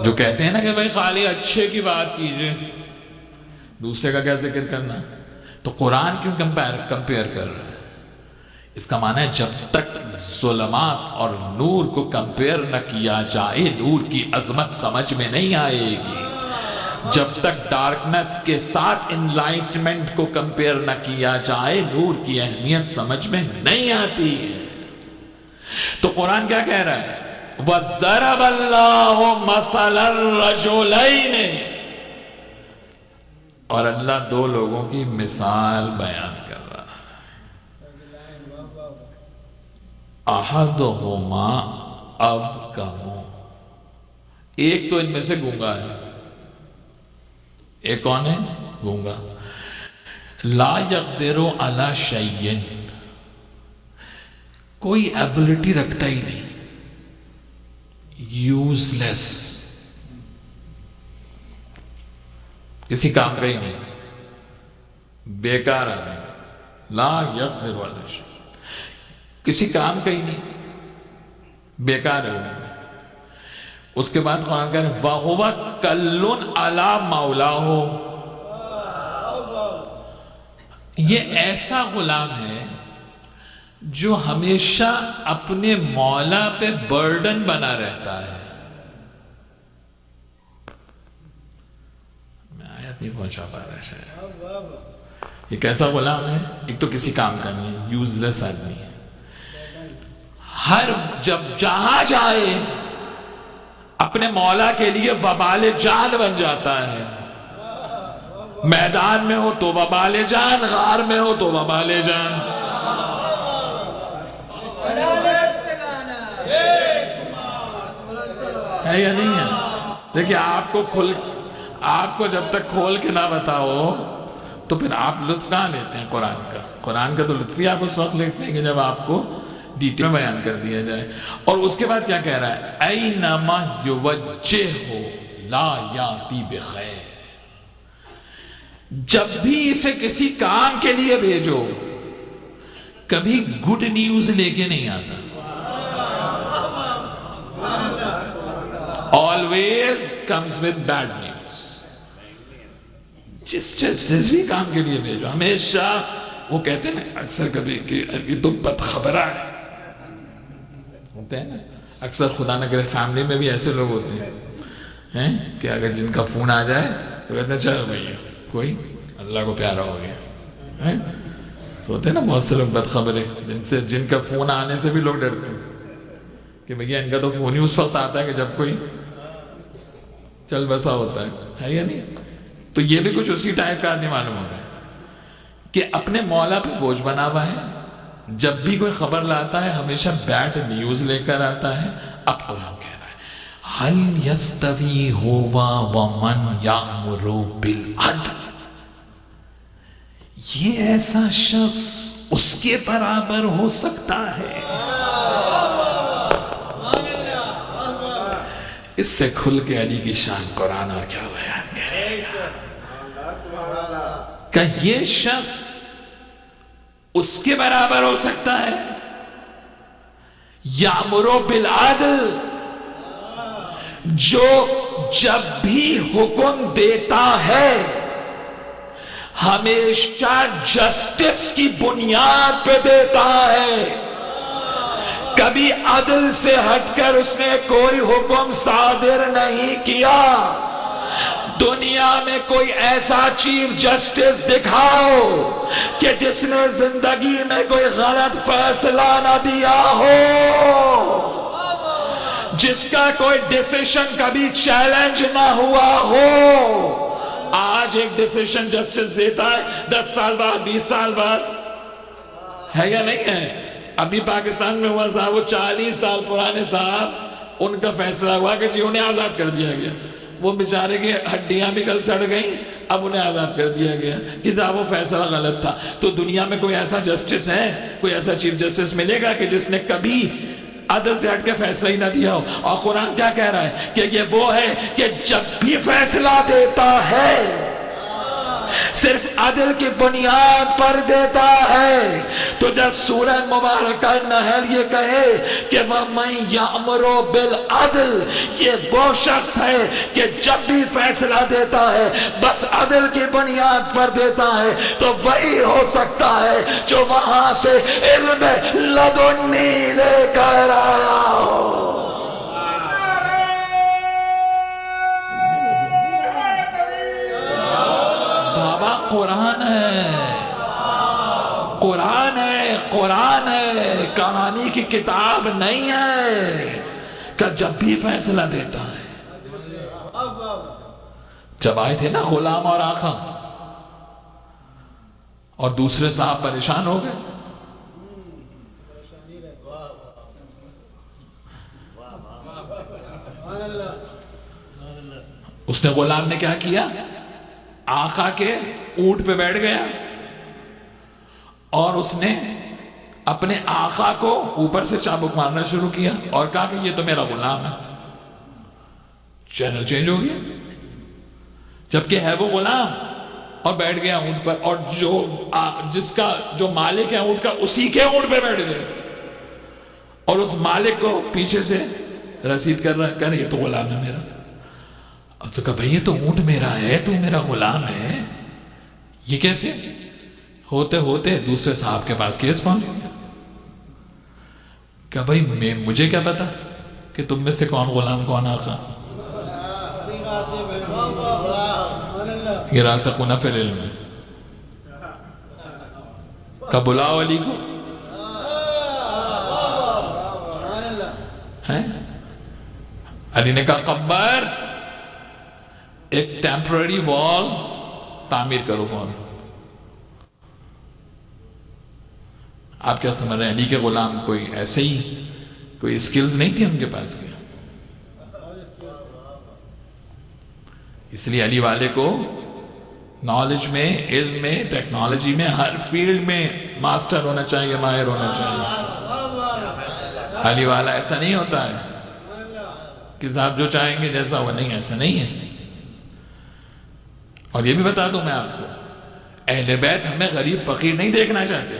جو کہتے ہیں نا کہ بھائی خالی اچھے کی بات کیجئے، دوسرے کا کیا ذکر کرنا؟ تو قرآن کیوں کمپیئر کر رہا ہے؟ اس کا معنی ہے جب تک ظلمات اور نور کو کمپیئر نہ کیا جائے نور کی عظمت سمجھ میں نہیں آئے گی، جب تک ڈارکنس کے ساتھ انلائٹمنٹ کو کمپیئر نہ کیا جائے نور کی اہمیت سمجھ میں نہیں آتی ہے۔ تو قرآن کیا کہہ رہا ہے؟ وَضَرَبَ اللَّهُ مَثَلَ الرَّجُلَيْنِ، اور اللہ دو لوگوں کی مثال بیان کر رہا ہے۔ احدہما ابکم، ایک تو ان میں سے گونگا ہے، ایک کون ہے؟ گونگا۔ لا یقدر علی شیء، کوئی ایبلٹی رکھتا ہی نہیں، یوز لیس، کسی کام کا ہی نہیں، بیکار آدمی۔ لا یقدر علی شیء، کسی کام کا ہی نہیں، بیکار ہے۔ اس کے بعد قرآن کہہ رہے ہیں وَهُوَ كَلٌّ عَلَى مَوْلَاهُ، یہ ایسا غلام ہے جو ہمیشہ اپنے مولا پہ برڈن بنا رہتا ہے۔ میں آیت نہیں پہنچا پا رہا شاید۔ یہ کیسا غلام ہے؟ ایک تو کسی کام کا نہیں ہے، یوز لیس آدمی ہے، ہر جب جہاں جائے اپنے مولا کے لیے وبال جان بن جاتا ہے۔ میدان میں ہو تو وبال جان، غار میں ہو تو وبال جان۔ ہے یا نہیں ہے؟ دیکھیں آپ کو جب تک کھول کے نہ بتاؤ تو پھر آپ لطف کہاں لیتے ہیں قرآن کا؟ قرآن کا تو لطف ہی آپ اس وقت لیتے ہیں کہ جب آپ کو ڈیٹیل میں بیان کر دیا جائے۔ اور اس کے بعد کیا کہہ رہا ہے؟ اینما یوجہو لا یاتی بخیر، جب بھی اسے کسی کام کے لیے بھیجو کبھی گڈ نیوز لے کے نہیں آتا، always comes with bad news۔ جس بھی کام کے لیے بھیجو ہمیشہ وہ کہتے ہیں اکثر کبھی کہ یہ تو بدخبرہ ہے، ہوتے ہیں نا اکثر، خدا نہ کرے فیملی میں بھی ایسے لوگ ہوتے ہیں کہ اگر جن کا فون آ جائے تو کہتے ہیں چلو بھائی کوئی اللہ کو پیارا ہو گیا۔ تو ہوتے ہیں نا بہت سے لوگ بدخبرے، جن کا فون آنے سے بھی لوگ ڈرتے ہیں کہ بھیا ان کا تو فون ہی اس وقت آتا ہے کہ جب کوئی چل بسا ہوتا ہے یا نہیں؟ تو یہ بھی کچھ اسی ٹائپ کا آدمی معلوم ہو رہا ہے کہ اپنے مولا پہ بوجھ بنا ہوا ہے، جب بھی کوئی خبر لاتا ہے ہمیشہ بیڈ نیوز لے کر آتا ہے۔ اب قرآن کہہ رہا ہے هل يستوي هو ومن يأمر بالعدل، یہ ایسا شخص اس کے برابر ہو سکتا ہے؟ اس سے کھل کے علی کی شان قرآن اور کیا بیان کرے گا کہ یہ شخص اس کے برابر ہو سکتا ہے؟ یامر بالعدل، جو جب بھی حکم دیتا ہے ہمیشہ جسٹس کی بنیاد پہ دیتا ہے، کبھی عدل سے ہٹ کر اس نے کوئی حکم صادر نہیں کیا۔ دنیا میں کوئی ایسا چیف جسٹس دکھاؤ کہ جس نے زندگی میں کوئی غلط فیصلہ نہ دیا ہو۔ جس کا کوئی ڈیسیشن کبھی چیلنج نہ ہوا ہو. آج ایک ڈیسیشن جسٹس دیتا ہے 10 سال بعد 20 سال بعد، ہے یا نہیں ہے؟ ابھی پاکستان میں ہوا صاحب، وہ 40 سال پرانے صاحب، ان کا فیصلہ ہوا کہ جی انہیں آزاد کر دیا گیا. وہ بیچارے کی ہڈیاں بھی کل سڑ گئیں، اب انہیں آزاد کر دیا گیا کہ صاحب وہ فیصلہ غلط تھا. تو دنیا میں کوئی ایسا جسٹس ہے، کوئی ایسا چیف جسٹس ملے گا کہ جس نے کبھی عدل سے ہٹ کے فیصلہ ہی نہ دیا ہو؟ اور قرآن کیا کہہ رہا ہے کہ یہ وہ ہے کہ جب بھی فیصلہ دیتا ہے صرف عدل کی بنیاد پر دیتا ہے. تو جب سورہ مبارکہ نحل یہ کہے کہ وَمَن یَأْمُرُ بِالْعَدْلِ، یہ وہ شخص ہے کہ جب بھی فیصلہ دیتا ہے بس عدل کی بنیاد پر دیتا ہے، تو وہی ہو سکتا ہے جو وہاں سے علم لدنی لے کر آیا ہو. بابا قرآن ہے، قرآن ہے، قرآن ہے، کہانی کی کتاب نہیں ہے کہ جب بھی فیصلہ دیتا ہے. جب آئے تھے نا غلام اور آقا، اور دوسرے صاحب پریشان ہو گئے، اس نے غلام نے کیا کیا؟ آقا کے اونٹ پہ بیٹھ گیا اور اس نے اپنے آقا کو اوپر سے چابک مارنا شروع کیا اور کہا کہ یہ تو میرا غلام ہے. چینل چینج ہو گیا، جبکہ ہے وہ غلام، اور بیٹھ گیا اونٹ پر، اور جو مالک ہے اونٹ کا اسی کے اونٹ پہ بیٹھ گئے، اور اس مالک کو پیچھے سے رسید کر رہا ہے، کہہ رہے یہ تو غلام ہے میرا. اب تو کہا بھئی یہ تو اونٹ میرا ہے، تو میرا غلام ہے، یہ کیسے؟ ہوتے ہوتے دوسرے صاحب کے پاس کیس پہنچ گیا. کہا بھئی مجھے کیا پتا کہ تم میں سے کون غلام کون آقا؟ یہ راسخون فی العلم ہے. کہا بلاؤ علی کو. علی نے کہا قمبر ایک ٹیمپرری وال تعمیر کرو فوراً. آپ کیا سمجھ رہے ہیں علی کے غلام کوئی ایسے ہی کوئی سکلز نہیں تھی ان کے پاس کی؟ اس لیے علی والے کو نالج میں، علم میں، ٹیکنالوجی میں، ہر فیلڈ میں ماسٹر ہونا چاہیے، ماہر ہونا چاہیے. علی والا ایسا نہیں ہوتا ہے کہ صاحب جو چاہیں گے جیسا وہ نہیں، ایسا نہیں ہے. اور یہ بھی بتا دوں میں آپ کو، اہل بیت ہمیں غریب فقیر نہیں دیکھنا چاہتے،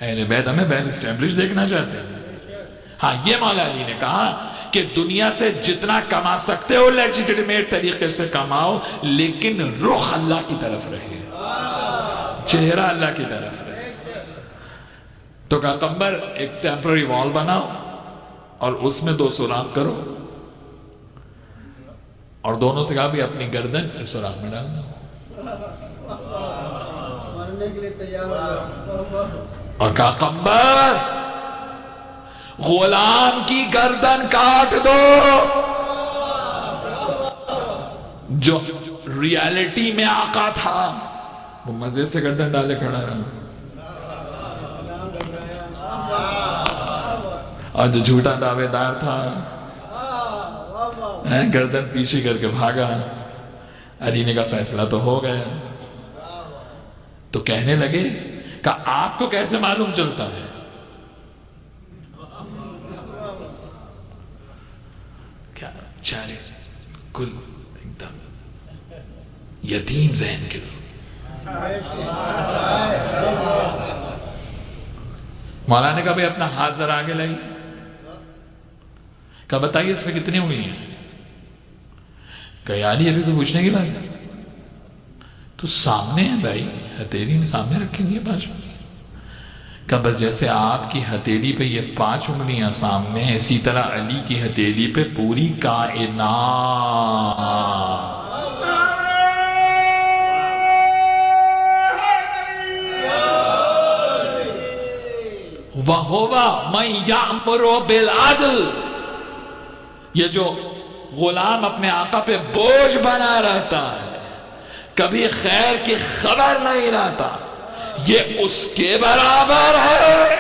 اہل بیت ہمیں ویل اسٹیبلش دیکھنا چاہتے ہیں. ہاں یہ مولا علی نے کہا کہ دنیا سے جتنا کما سکتے ہو لیجیٹیمیٹ طریقے سے کماؤ، لیکن رخ اللہ کی طرف رہے، چہرہ اللہ کی طرف رہے. تو کہا قمبر ایک ٹیمپرری وال بناؤ اور اس میں 2 سوراخ کرو، اور دونوں سے کہا بھی اپنی گردن اس سوراخ میں ڈال دو. اور کہا قمبر غلام کی گردن کاٹ دو. جو ریالٹی میں آقا تھا وہ مزے سے گردن ڈالے کھڑا رہا، اور جو جھوٹا دعوے دار تھا گردن پیچھے کر کے بھاگا. علی نے کہا فیصلہ تو ہو گیا. تو کہنے لگے کہ آپ کو کیسے معلوم چلتا ہے؟ کیا چارے کل ایک دم یتیم ذہن کے لوگ. مولا نے کہا بھئی اپنا ہاتھ ذرا آگے لائیے. کہا بتائیے اس میں کتنی انگلی ہیں؟ کہا یا علی ابھی کوئی پوچھنے کی بات ہے؟ تو سامنے ہے بھائی، ہتھیلی میں سامنے رکھیں گے 5 انگلیاں. کہا بس جیسے آپ کی ہتھیلی پہ یہ 5 انگلیاں سامنے ہیں، اسی طرح علی کی ہتھیلی پہ پوری کائنات. وَهُوَ مَن يَأْمُرُ بِالْعَدْلِ، یہ جو غلام اپنے آقا پہ بوجھ بنا رہتا ہے، کبھی خیر کی خبر نہیں لاتا، یہ اس کے برابر ہے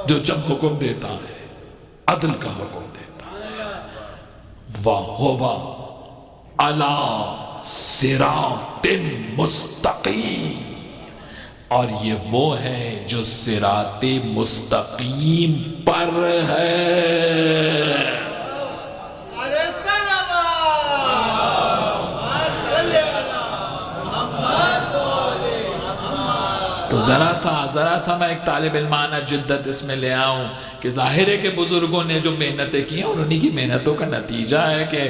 جو جب حکم دیتا ہے عدل کا حکم دیتا ہے، وَهُوَ عَلَى صِرَاطٍ مُسْتَقِيمٍ، اور یہ وہ ہے جو صراط مستقیم پر ہے۔ تو ذرا سا میں ایک طالب علمانہ جدت اس میں لے آؤں کہ ظاہر ہے کہ بزرگوں نے جو محنتیں کی ہیں اور انہی کی محنتوں کا نتیجہ ہے کہ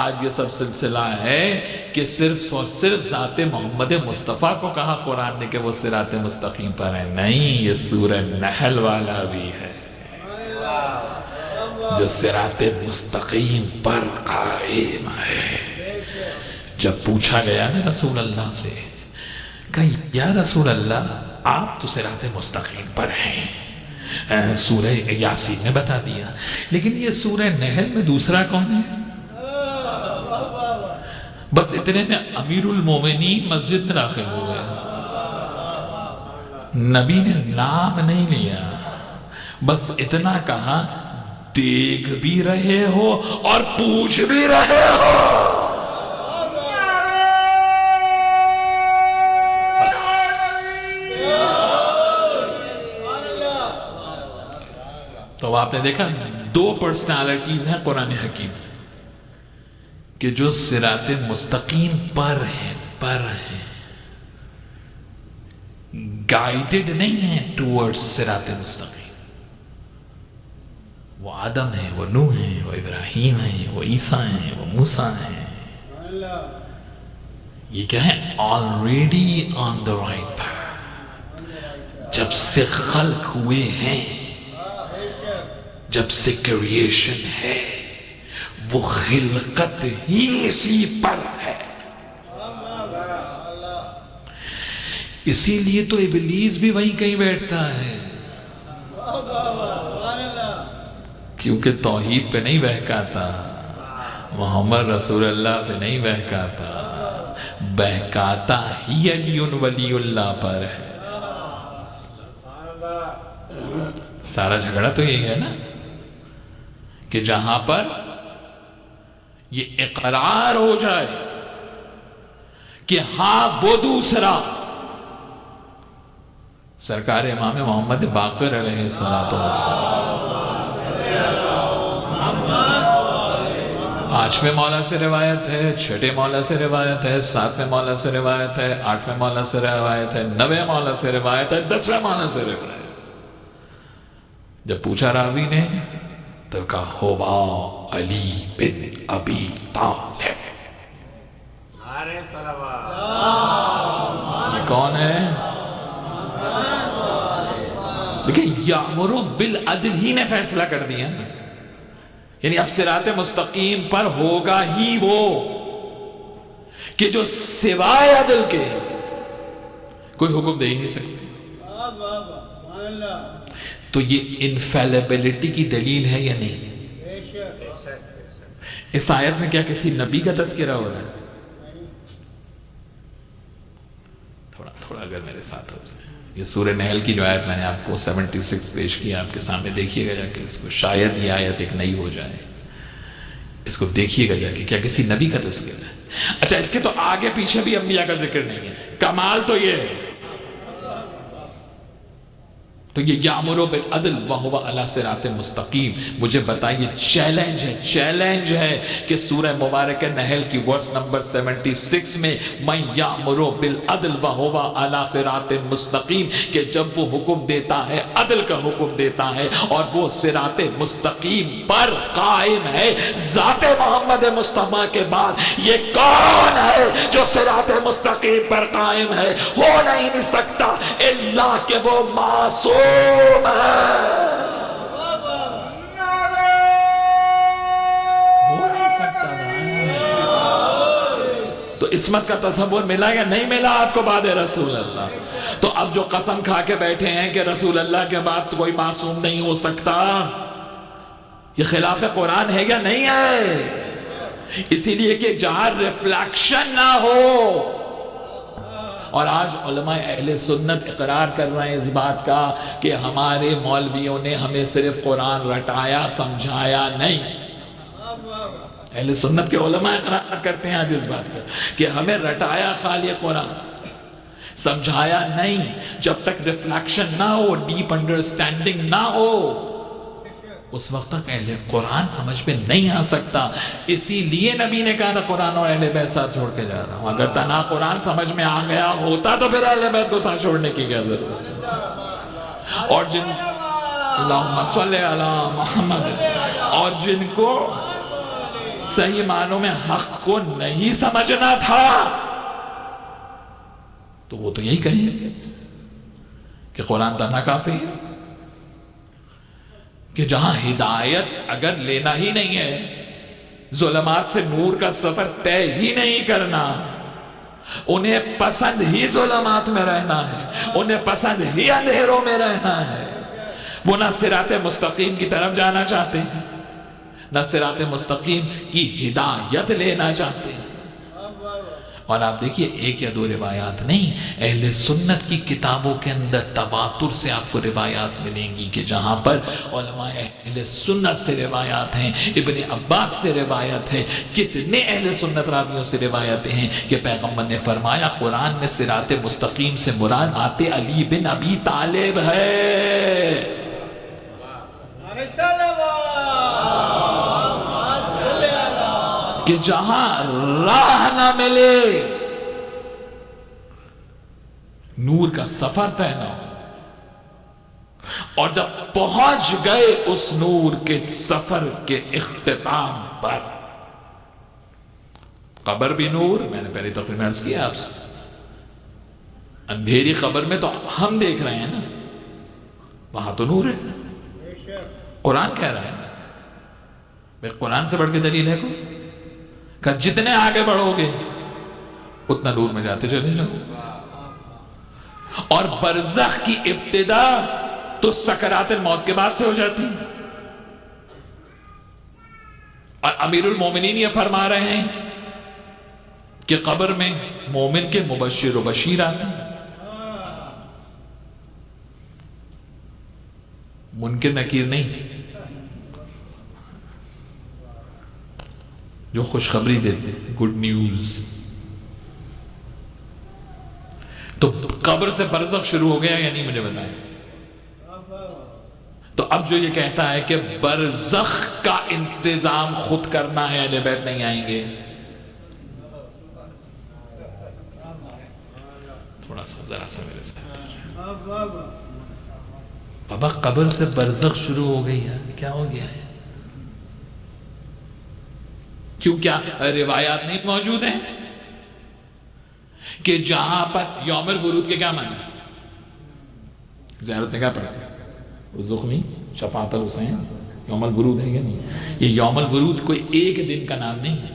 آج یہ سب سلسلہ ہے کہ صرف اور صرف ذات محمد مصطفیٰ کو کہا قرآن نے کہ وہ صراط مستقیم پر ہے، نہیں، یہ سورہ نحل والا بھی ہے جو صراط مستقیم پر قائم ہے۔ جب پوچھا گیا نا رسول اللہ سے کہ یا رسول اللہ آپ تو صراط مستقیم پر ہیں، سورہ یاسین نے بتا دیا، لیکن یہ سورہ نحل میں دوسرا کون ہے؟ بس اتنے میں امیر المومنین مسجد میں داخل ہوئے، نبی نے نام نہیں لیا، بس اتنا کہا دیکھ بھی رہے ہو اور پوچھ بھی رہے ہو۔ تو آپ نے دیکھا دو پرسنالٹیز ہیں قرآن حکیم کہ جو صراط مستقیم پر ہیں، گائیڈڈ نہیں ہیں ٹورڈ صراط مستقیم۔ وہ آدم ہیں، وہ نوح ہیں، وہ ابراہیم ہیں، وہ عیسیٰ ہیں، وہ موسیٰ ہیں۔ یہ کیا ہے؟ already on the right path، جب سے خلق ہوئے ہیں، جب سے کریشن ہے، وہ خلقت ہی اسی پر ہے۔ اسی لیے تو ابلیس بھی وہیں کہیں بیٹھتا ہے، کیونکہ توحید پہ نہیں بہکاتا، محمد رسول اللہ پہ نہیں بہکاتا، بہکاتا ہی علی ولی اللہ پر ہے۔ سارا جھگڑا تو یہی ہے نا کہ جہاں پر یہ اقرار ہو جائے کہ ہاں وہ دوسرا سرکار امام محمد باقر علیہ السلام، 8ویں مولا سے روایت ہے، 6 مولا سے روایت ہے، 7ویں مولا سے روایت ہے، 8ویں مولا سے روایت ہے، 9ویں مولا سے روایت ہے، 10ویں مولا سے روایت ہے۔ جب پوچھا راوی نے تو کہا ہوا علی بن ابی طالب۔ یہ کون ہے؟ لیکن یامر بالعدل ہی نے فیصلہ کر دیا، یعنی اب صراط مستقیم پر ہوگا ہی وہ کہ جو سوائے عدل کے کوئی حکم دے ہی نہیں سکتے۔ تو یہ انفیلیبلٹی کی دلیل ہے یا نہیں؟ اس آیت میں کیا کسی نبی کا تذکرہ ہو رہا ہے؟ تھوڑا اگر میرے ساتھ ہو جائے۔ یہ سورہ نحل کی جو آیت میں نے آپ کو 76 پیش کیا، آپ کے سامنے دیکھیے گا جا کے اس کو، شاید یہ آیت ایک نئی ہو جائے، اس کو دیکھیے گا جا کے، کیا کسی نبی کا تذکرہ ہے؟ اچھا، اس کے تو آگے پیچھے بھی انبیاء کا ذکر نہیں ہے۔ کمال تو یہ ہے، تو یہ یامر بالعدل وہو علی صراط مستقیم۔ مجھے بتائیے، چیلنج ہے کہ سورہ مبارک نحل کی ورس نمبر 76 میں من یامر بالعدل وہو علی صراط مستقیم، کہ جب وہ حکم دیتا ہے عدل کا حکم دیتا ہے اور وہ صراط مستقیم پر قائم ہے، ذات محمد مصطفیٰ کے بعد یہ کون ہے جو صراط مستقیم پر قائم ہے؟ ہو نہیں سکتا الا کہ وہ معصوم ہے۔ تو عصمت کا تصور ملا یا نہیں ملا آپ کو بعد رسول اللہ؟ تو اب جو قسم کھا کے بیٹھے ہیں کہ رسول اللہ کے بعد کوئی معصوم نہیں ہو سکتا، یہ خلاف قرآن ہے یا نہیں ہے؟ اسی لیے کہ جہاں ریفلیکشن نہ ہو. اور آج علماء اہل سنت اقرار کر رہے ہیں اس بات کا کہ ہمارے مولویوں نے ہمیں صرف قرآن رٹایا سمجھایا نہیں. اہل سنت کے علماء اقرار کرتے ہیں آج اس بات کا کہ ہمیں رٹایا خالی قرآن سمجھایا نہیں. جب تک ریفلیکشن نہ ہو، ڈیپ انڈرسٹینڈنگ نہ ہو، اس وقت تک اہل قرآن سمجھ میں نہیں آ سکتا. اسی لیے نبی نے کہا تھا قرآن اور اہل بیت ساتھ چھوڑ کے جا رہا ہوں. اگر تنہا قرآن سمجھ میں آ گیا ہوتا تو پھر اہل بیت کو ساتھ چھوڑنے کی کیا ضرورت ہے؟ اور جن اللہم صلی علی محمد، اور جن کو صحیح معنوں میں حق کو نہیں سمجھنا تھا تو وہ تو یہی کہیں گے کہ قرآن تنہا کافی ہے، کہ جہاں ہدایت اگر لینا ہی نہیں ہے، ظلمات سے نور کا سفر طے ہی نہیں کرنا، انہیں پسند ہی ظلمات میں رہنا ہے، انہیں پسند ہی اندھیروں میں رہنا ہے، وہ نہ صراط مستقیم کی طرف جانا چاہتے ہیں، نہ صراط مستقیم کی ہدایت لینا چاہتے ہیں. اور آپ دیکھیے ایک یا دو روایات نہیں، اہل سنت کی کتابوں کے اندر تواتر سے آپ کو روایات ملیں گی کہ جہاں پر علماء اہل سنت سے روایات ہیں، ابن عباس سے روایت ہے، کتنے اہل سنت راویوں سے روایتیں ہیں کہ پیغمبر نے فرمایا قرآن میں صراط مستقیم سے مراد آتے علی بن ابی طالب ہے. کہ جہاں راہ نہ ملے، نور کا سفر طے نہ ہو، اور جب پہنچ گئے اس نور کے سفر کے اختتام پر، قبر بھی نور، میں نے پہلے تقریر میں عرض کیا آپ سے، اندھیری قبر میں تو ہم دیکھ رہے ہیں نا، وہاں تو نور ہے. قرآن کہہ رہا ہے بھئی قرآن سے بڑھ کے دلیل ہے کوئی؟ کہ جتنے آگے بڑھو گے اتنا نور میں جاتے چلے جاؤ. اور برزخ کی ابتدا تو سکرات الموت کے بعد سے ہو جاتی ہے. اور امیر المومنین یہ فرما رہے ہیں کہ قبر میں مومن کے مبشر و بشیر آتے ہیں، منکر نکیر نہیں، جو خوشخبری دیتے، گڈ نیوز. تو قبر سے برزخ شروع ہو گیا یا نہیں مجھے بتائیں. تو اب جو یہ کہتا ہے کہ برزخ کا انتظام خود کرنا ہے، اہل بیت نہیں آئیں گے، تھوڑا سا ذرا سا میرے ساتھ بابا، قبر سے برزخ شروع ہو گئی ہے، کیا ہو گیا ہے؟ کیوں کیا روایات نہیں موجود ہیں کہ جہاں پر یوم الورود کے کیا معنی ہے؟ زیارت میں کیا پڑھا زخمی شفاعت الحسین یوم الورود ہے یا نہیں؟ یہ یوم الورود کوئی ایک دن کا نام نہیں ہے،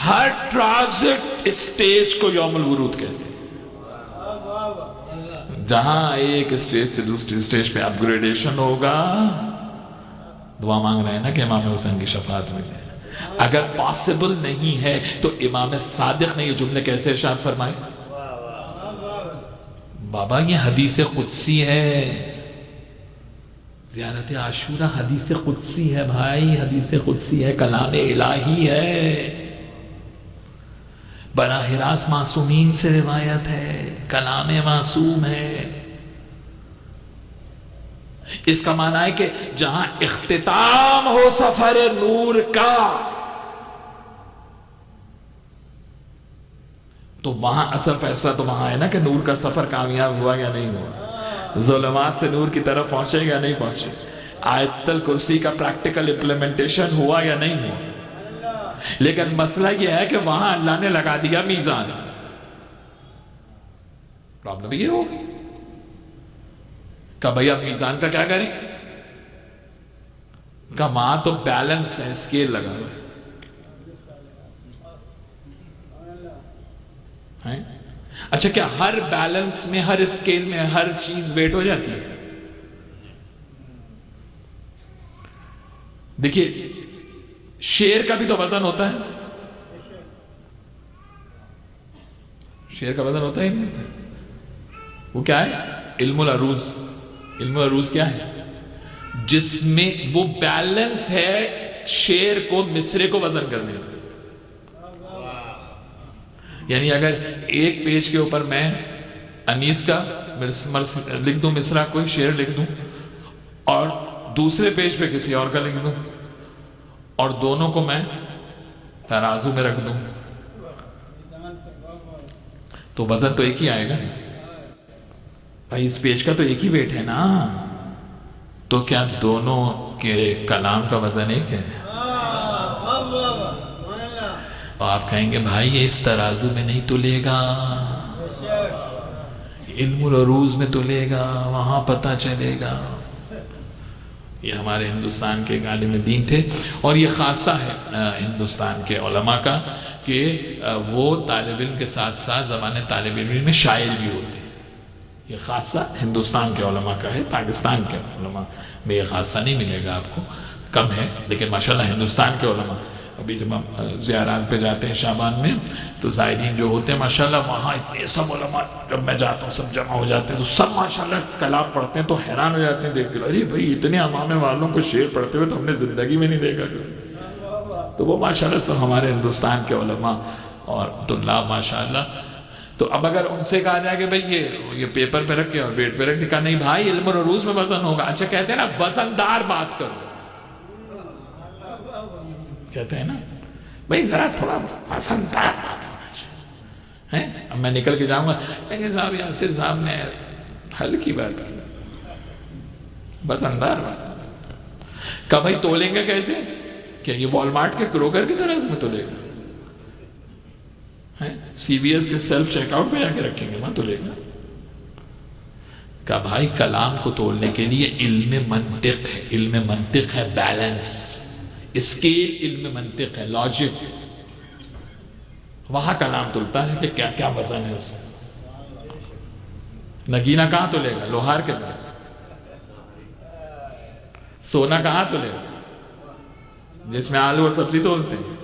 ہر ٹرانزٹ اسٹیج کو یوم الورود کہتے ہیں. جہاں ایک اسٹیج سے دوسری اسٹیج پہ اپ گریڈیشن ہوگا، دعا مانگ رہے ہیں نا کہ امام حسین کی شفاعت ملے. اگر پاسبل نہیں ہے تو امام صادق نے یہ جملے کیسے ارشاد فرمائے؟ بابا یہ حدیث قدسی ہے، زیارت عاشورہ حدیث قدسی ہے بھائی، حدیث قدسی ہے، کلام الہی ہے، براہ راست معصومین سے روایت ہے، کلام معصوم ہے. اس کا معنی ہے کہ جہاں اختتام ہو سفر نور کا تو وہاں اصل فیصلہ تو وہاں ہے نا کہ نور کا سفر کامیاب ہوا یا نہیں ہوا، ظلمات سے نور کی طرف پہنچے یا نہیں پہنچے، آیت الکرسی کا پریکٹیکل امپلیمنٹیشن ہوا یا نہیں ہوا. لیکن مسئلہ یہ ہے کہ وہاں اللہ نے لگا دیا میزان. پرابلم یہ ہوگی کہ بھئی اب میزان کا کیا کریں؟ کہ وہاں تو بیلنس ہے، اسکیل لگا ہوا ہے. اچھا کیا ہر بیلنس میں، ہر اسکیل میں ہر چیز ویٹ ہو جاتی ہے؟ دیکھیے شیر کا بھی تو وزن ہوتا ہے، شیر کا وزن ہوتا ہی نہیں ہوتا، وہ کیا ہے؟ علم العروض۔ علم العروض کیا ہے؟ جس میں وہ بیلنس ہے شیر کو مصرے کو وزن کرنے کا۔ یعنی اگر ایک پیج کے اوپر میں انیس کا لکھ دوں مصرع، کوئی شعر لکھ دوں، اور دوسرے پیج پہ کسی اور کا لکھ دوں، اور دونوں کو میں ترازو میں رکھ دوں، تو وزن تو ایک ہی آئے گا بھائی، اس پیج کا تو ایک ہی ویٹ ہے نا، تو کیا دونوں کے کلام کا وزن ایک ہے؟ اور آپ کہیں گے بھائی یہ اس ترازو میں نہیں تلے گا، علم العروض میں تلے گا، وہاں پتہ چلے گا۔ یہ ہمارے ہندوستان کے ایک عالم دین تھے، اور یہ خاصہ ہے ہندوستان کے علماء کا کہ وہ طالب علم کے ساتھ ساتھ زمانے طالب علم میں شاعر بھی ہوتے ہیں۔ یہ خاصہ ہندوستان کے علماء کا ہے، پاکستان کے علماء میں یہ خاصہ نہیں ملے گا آپ کو، کم ہے، لیکن ماشاءاللہ ہندوستان کے علماء، ابھی جب ہم زیارات پہ جاتے ہیں شعبان میں تو زائرین جو ہوتے ہیں ماشاءاللہ وہاں اتنے سب علماء، جب میں جاتا ہوں سب جمع ہو جاتے ہیں تو سب ماشاءاللہ کلام پڑھتے ہیں، تو حیران ہو جاتے ہیں دیکھ کے، ارے بھائی اتنے امام والوں کو شعر پڑھتے ہوئے تو ہم نے زندگی میں نہیں دیکھا کبھی۔ تو وہ ماشاءاللہ سب ہمارے ہندوستان کے علماء اور طلاب ماشاءاللہ۔ تو اب اگر ان سے کہا جائے کہ بھئی یہ پیپر پہ رکھ کے اور ویٹ پہ رکھ دکھا، نہیں بھائی علم العروض میں وزن ہوگا۔ اچھا کہتے ہیں نا وزندار بات کرو، کہتے ہیں نا بھئی ذرا تھوڑا وزندار بات ہونا چاہیے۔ اب میں نکل کے جاؤں گا کہ صاحب یاسر صاحب نے حل کی بات کی، وزندار بات۔ کہا بھئی تولیں گے کیسے؟ کیا یہ والمارٹ کے کروگر کی طرح سے میں تولے گا؟ سی بی ایس کے سیلف چیک آؤٹ پہ جا کے رکھیں گے وہاں تولے گا؟ کہا بھائی کلام کو تولنے کے لیے علم منطق ہے، علم منطق ہے بیلنس، اسکیل علم منطق ہے، لاجک، وہاں کلام تلتا ہے کہ کیا کیا وزن ہے اس کا۔ نگینہ کہاں تلے گا؟ لوہار کے پاس۔ سونا کہاں تلے گا؟ جس میں آلو اور سبزی تولتے ہیں۔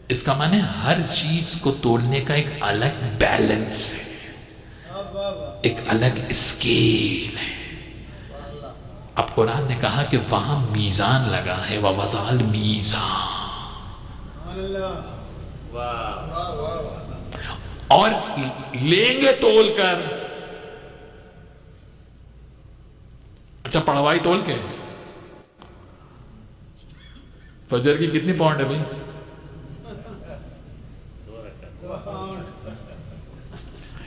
اس کا معنی ہر چیز کو تولنے کا ایک الگ بیلنس ہے، ایک الگ اسکیل ہے۔ اب قرآن نے کہا کہ وہاں میزان لگا ہے، وَوَضَعَ الْمِيزَانَ، اور لیں گے تول کر۔ اچھا پڑھوائی تول کے فجر کی کتنی پاؤنڈ ہے بھائی؟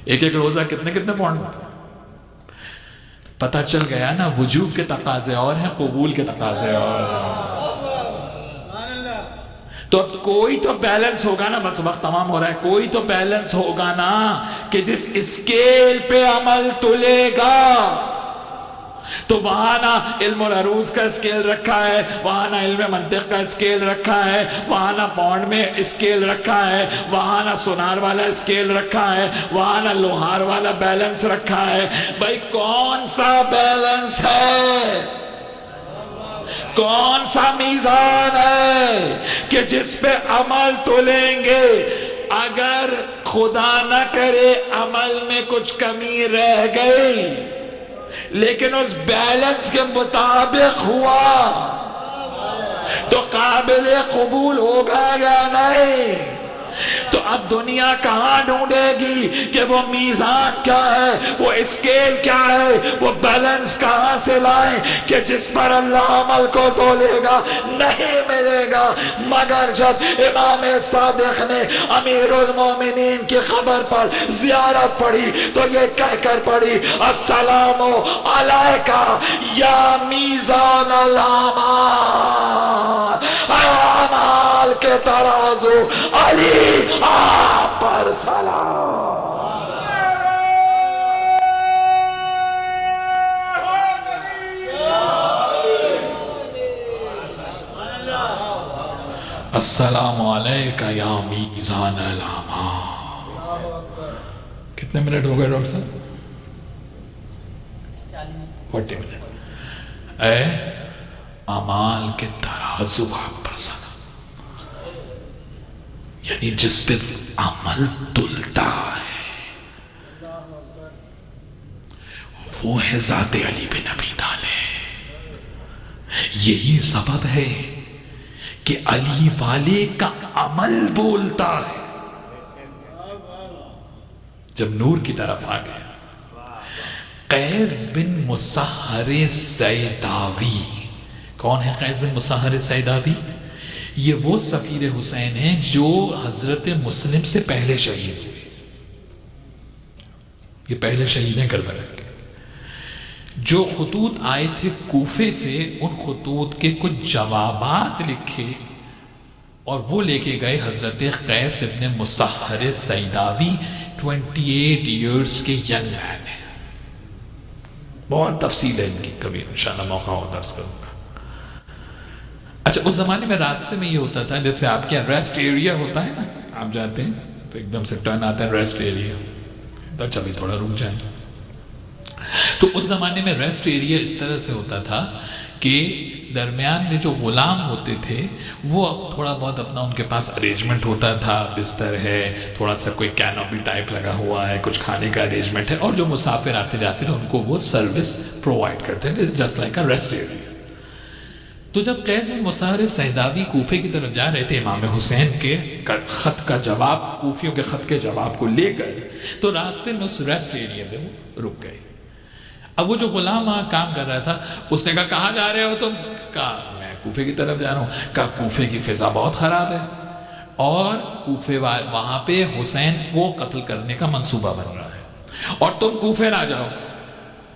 ایک ایک روزہ کتنے پاؤنڈ؟ پتہ چل گیا نا، وجوب کے تقاضے اور ہیں، قبول کے تقاضے اور ہیں۔ تو اب کوئی تو بیلنس ہوگا نا، بس وقت تمام ہو رہا ہے، کوئی تو بیلنس ہوگا نا کہ جس اسکیل پہ عمل تلے گا، تو وہاں نہ علم العروض کا اسکیل رکھا ہے، وہاں نہ علم منطق کا اسکیل رکھا ہے، وہاں نہ پاؤنڈ میں اسکیل رکھا ہے، وہاں نہ سونار والا اسکیل رکھا ہے، وہاں نہ لوہار والا بیلنس رکھا ہے۔ بھائی کون سا بیلنس ہے؟ کون سا میزان ہے کہ جس پہ عمل تولیں گے؟ اگر خدا نہ کرے عمل میں کچھ کمی رہ گئی لیکن اس بیلنس کے مطابق ہوا تو قابل قبول ہوگا یا نہیں؟ تو اب دنیا کہاں ڈھونڈے گی کہ وہ میزان کیا ہے، وہ اسکیل کیا ہے، وہ بیلنس کہاں سے لائیں کہ جس پر اللہ عمل کو تولے گا؟ نہیں ملے گا مگر جب امام صادق نے امیر المومنین کی خبر پر زیارت پڑھی تو یہ کہہ کر پڑھی، السلام علیکہ یا میزان الاعمال، اعمال کے ترازو، علی آپ پر سلام۔ السلام علیکہ یا میزان الاعمال۔ کتنے منٹ ہو گئے ڈاکٹر صاحب؟ 40 منٹ۔ اعمال کے ترازو آپ پر سنا، یعنی جس پہ عمل تلتا ہے وہ ہے ذات علی بن ابی طالب۔ یہی سبب ہے کہ علی والے کا عمل بولتا ہے۔ جب نور کی طرف آ گیا، قیس بن مسحر سیداوی، کون ہے قیس بن مسحر سیداوی؟ یہ وہ سفیر حسین ہیں جو حضرت مسلم سے پہلے شہید ہوئے، یہ پہلے شہید ہیں کربلا کے۔ جو خطوط آئے تھے کوفے سے، ان خطوط کے کچھ جوابات لکھے اور وہ لے کے گئے حضرت قیس بن مسحر سیداوی، 28 ایئرز کے ینگ مین ہیں۔ بہت تفصیل ہے ان کی، کبھی انشاءاللہ موقع ہو درس کروں گا۔ اچھا، اس زمانے میں راستے میں یہ ہوتا تھا، جیسے آپ کے ریسٹ ایریا ہوتا ہے نا، آپ جاتے ہیں تو ایک دم سے ٹرن آتا ہے ریسٹ ایریا، تو چلے تھوڑا رک جائیں۔ تو اس زمانے میں ریسٹ ایریا اس طرح سے ہوتا تھا کہ درمیان میں جو غلام ہوتے تھے وہ تھوڑا بہت اپنا ان کے پاس ارینجمنٹ ہوتا تھا، بستر ہے، تھوڑا سا کوئی کینوپی ٹائپ لگا ہوا ہے، کچھ کھانے کا ارینجمنٹ ہے، اور جو مسافر آتے جاتے تھے ان کو وہ سروس پرووائڈ کرتے تھے، just like a rest area. تو جب قیس بن مسحر سیداوی کوفے کی طرف جا رہے تھے امام حسین کے خط کا جواب، کوفیوں کے خط کے جواب کو لے کر، تو راستے میں اس ریسٹ ایریا میں وہ رک گئے۔ اب وہ جو غلام وہاں کام کر رہا تھا، اس نے کہا کہاں جا رہے ہو تم؟ کہا میں کوفے کی طرف جا رہا ہوں۔ کہا کوفے کی فضا بہت خراب ہے اور کوفے وہاں پہ حسین کو قتل کرنے کا منصوبہ بن رہا ہے اور تم کوفے نہ جاؤ۔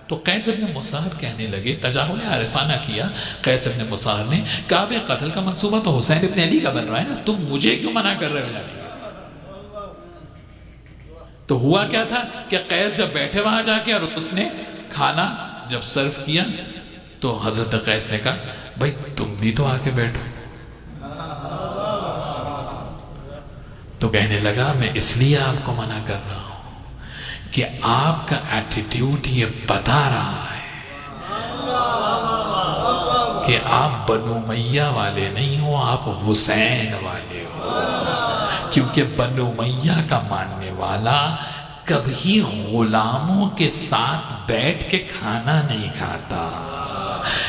تو قیس بن مسحر کہنے لگے، تجاہل عارفانہ کیا قیس بن مسحر نے، کہا بے قتل کا منصوبہ تو حسین ابن علی کا بن رہا ہے نا، تم مجھے کیوں منع کر رہے ہو جانے کا؟ تو ہوا کیا تھا کہ قیس جب بیٹھے وہاں جا کے اور اس نے کھانا جب سرو کیا تو حضرت قیس نے کہا بھائی تم بھی تو آ کے بیٹھو۔ تو کہنے لگا میں اس لیے آپ کو منع کر رہا ہوں کہ آپ کا ایٹیٹیوڈ یہ بتا رہا ہے کہ آپ بنو امیہ والے نہیں ہو، آپ حسین والے ہو، کیونکہ بنو امیہ کا ماننے والا کبھی غلاموں کے ساتھ بیٹھ کے کھانا نہیں کھاتا۔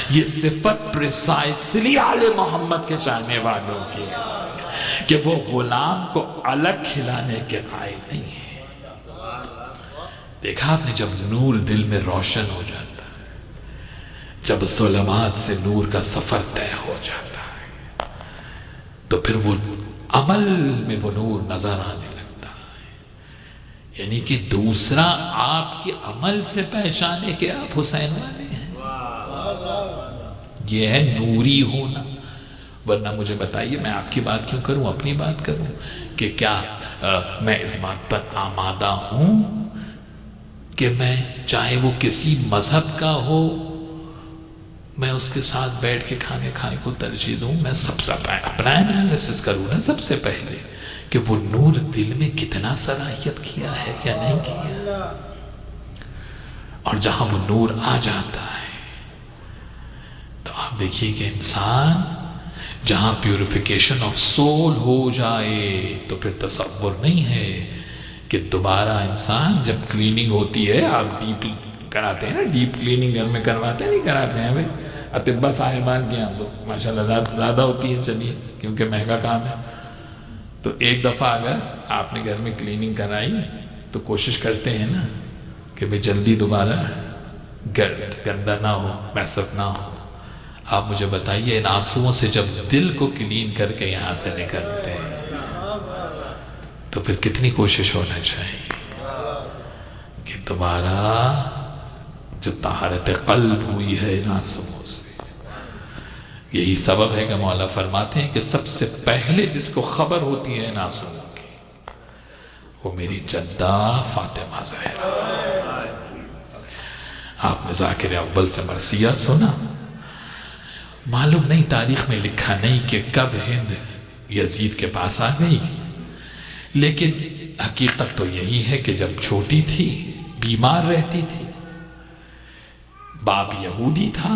یہ صفت پریسائسلی آل محمد کے چاہنے والوں کی ہے کہ وہ غلام کو الگ کھلانے کے قائل نہیں ہے۔ دیکھا آپ نے، جب نور دل میں روشن ہو جاتا ہے، جب ظلمات سے نور کا سفر طے ہو جاتا ہے، تو پھر وہ عمل میں وہ نور نظر آنے لگتا ہے، یعنی کہ دوسرا آپ کے عمل سے پہچانے کہ آپ حسین والے ہیں، یہ ہے نوری ہونا۔ ورنہ مجھے بتائیے میں آپ کی بات کیوں کروں، اپنی بات کروں کہ کیا میں اس بات پر آمادہ ہوں کہ میں چاہے وہ کسی مذہب کا ہو میں اس کے ساتھ بیٹھ کے کھانے کو ترجیح دوں؟ میں سب سے اپنا انالیسس کروں نا سب سے پہلے کہ وہ نور دل میں کتنا صلاحیت کیا ہے یا نہیں کیا، اور جہاں وہ نور آ جاتا ہے تو آپ دیکھیے کہ انسان جہاں پیوریفیکیشن آف سول ہو جائے تو پھر تصور نہیں ہے کہ دوبارہ انسان جب کلیننگ ہوتی ہے، آپ ڈیپ کراتے ہیں نا، ڈیپ کلیننگ گھر میں کرواتے ہیں نہیں کراتے ہیں بھائی، اطباء صاحبان کی ہم لوگ ماشاءاللہ زیادہ ہوتی ہیں، چلیے کیونکہ مہنگا کام ہے، تو ایک دفعہ اگر آپ نے گھر میں کلیننگ کرائی تو کوشش کرتے ہیں نا کہ بھئی جلدی دوبارہ گندہ نہ ہو، میسف نہ ہو۔ آپ مجھے بتائیے ان آنسوؤں سے جب دل کو کلین کر کے یہاں سے نکلتے ہیں تو پھر کتنی کوشش ہونا چاہیے کہ دوبارہ جو طہارت قلب ہوئی ہے ان آنسوؤں سے۔ یہی سبب ہے کہ مولا فرماتے ہیں کہ سب سے پہلے جس کو خبر ہوتی ہے ان آنسوؤں کی وہ میری جدہ فاطمہ زہرا۔ آپ نے ذاکر اول سے مرثیہ سنا، معلوم نہیں، تاریخ میں لکھا نہیں کہ کب ہند یزید کے پاس آ گئی، لیکن حقیقت تو یہی ہے کہ جب چھوٹی تھی، بیمار رہتی تھی، باپ یہودی تھا،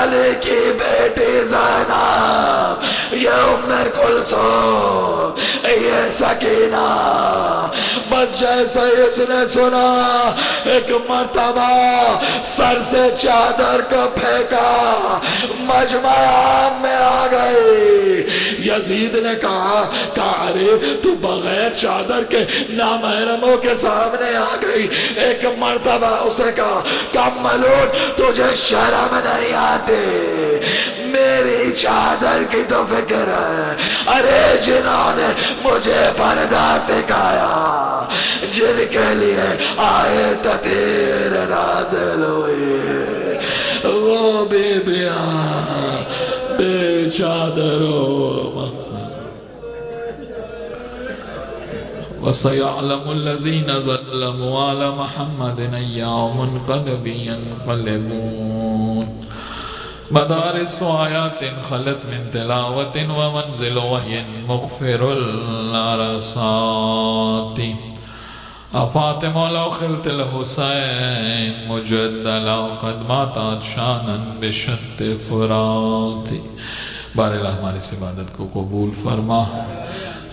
علی کی بیٹی زینب، یہ ام کلثوم، یہ سکینہ، بس جیسے اس نے سنا ایک مرتبہ سر سے چادر کو پھینکا، مجمع عام میں آ گئی۔ یزید نے کہا ارے تو بغیر چادر کے نامحرموں کے سامنے آ گئی۔ ایک مرتبہ اسے کہا کم ملون تجھے شرم نہیں آتی، میری چادر کی تو فکر ہے، ارے جنہوں نے مجھے پردہ سکھایا، جن کے لیے آیت تطہیر نازل ہوئی، وہ بیبیاں بے چادروں۔ وَسَيَعْلَمُ الَّذِينَ ظَلَمُوا عَلَى مُحَمَّدٍ أَيَّ مُنْقَلَبٍ يَنْقَلِبُونَ۔ مدارس آیات خلت من تلاوت ومنزل وحی مغفر العرصات۔ فاطمہ لو خلت الحسین مجدلا قد ماتت شانا بشت فرات۔ بار اللہ ہماری اس عبادت کو قبول فرما،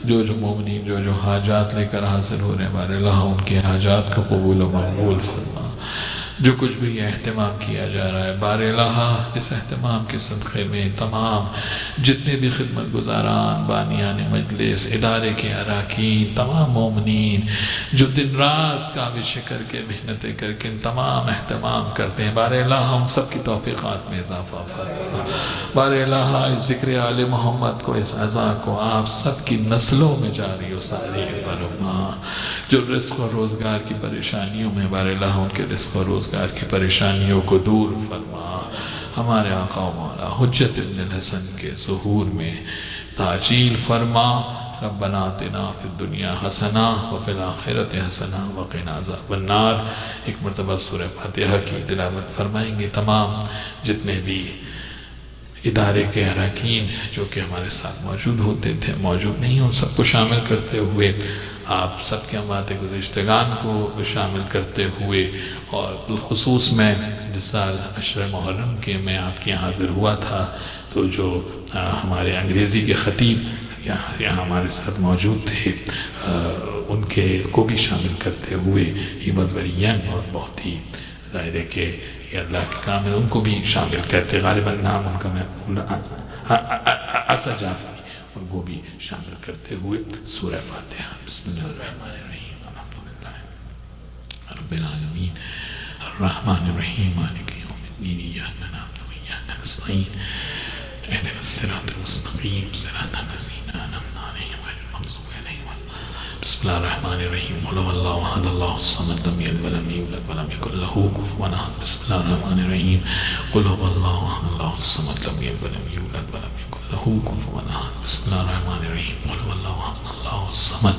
جو مومنین جو حاجات لے کر حاضر ہو رہے ہیں، بار اللہ ان کے حاجات کو قبول و مقبول فرما۔ جو کچھ بھی اہتمام کیا جا رہا ہے، بار الہ اس اہتمام کے صدقے میں تمام جتنے بھی خدمت گزاران، بانیان مجلس، ادارے کے اراکین، تمام مومنین جو دن رات کاوش کر کے محنتیں کر کے تمام اہتمام کرتے ہیں، بار الہ ان سب کی توفیقات میں اضافہ فرما۔ بار الہ اس ذکر آل محمد کو، اس عزا کو آپ سب کی نسلوں میں جاری و ساری فرما۔ جو رزق و روزگار کی پریشانیوں میں، بار الہ ان کے رزق و روزگار کی پریشانیوں کو دور فرما۔ ہمارے آقا و مولا حجت ابن الحسن کے ظہور میں تعجیل فرما۔ ربنا آتنا فی الدنیا حسنہ وفی الآخرۃ حسنہ وقنا عذاب النار۔ ایک مرتبہ سورہ فاتحہ کی تلاوت فرمائیں گے۔ تمام جتنے بھی ادارے کے اراکین جو کہ ہمارے ساتھ موجود ہوتے تھے، موجود نہیں، ان سب کو شامل کرتے ہوئے، آپ سب کے اموات گزشتگان کو شامل کرتے ہوئے، اور بالخصوص میں جس سال عشر محرم کے میں آپ کے یہاں حاضر ہوا تھا، تو جو ہمارے انگریزی کے خطیب یہاں ہمارے ساتھ موجود تھے، ان کے کو بھی شامل کرتے ہوئے، ہی واز ویری ینگ اور بہت ہی ظاہر ہے کہ یہ اللہ کے کام ہے، ان کو بھی شامل کرتے، غالباً نام ان کا میں اسد جعفری، ان کو بھی شامل کرتے ہوئے سورہ فاتحہ۔ بسم اللہ الرحمن الرحیم، الحمدللہ رب العالمین، الرحمن الرحیم، مالک یوم الدین، ایاک نعبد و ایاک نستعین، اهدنا الصراط المستقیم، صراط الذین انعمت علیہم غیر المغضوب علیہم ولا الضالین۔ بسم اللہ الرحمن الرحیم، قل هو اللہ احد اللہ الصمد لم یلد ولم یولد ولم یکن له کفوا احد۔ بسم اللہ الرحمن الرحیم، قل هو اللہ احد اللہ الصمد لم یلد ولم یولد ولم یکن له کفوا احد۔ بسم اللہ الرحمن الرحیم، قل هو اللہ احد اللہ الصمد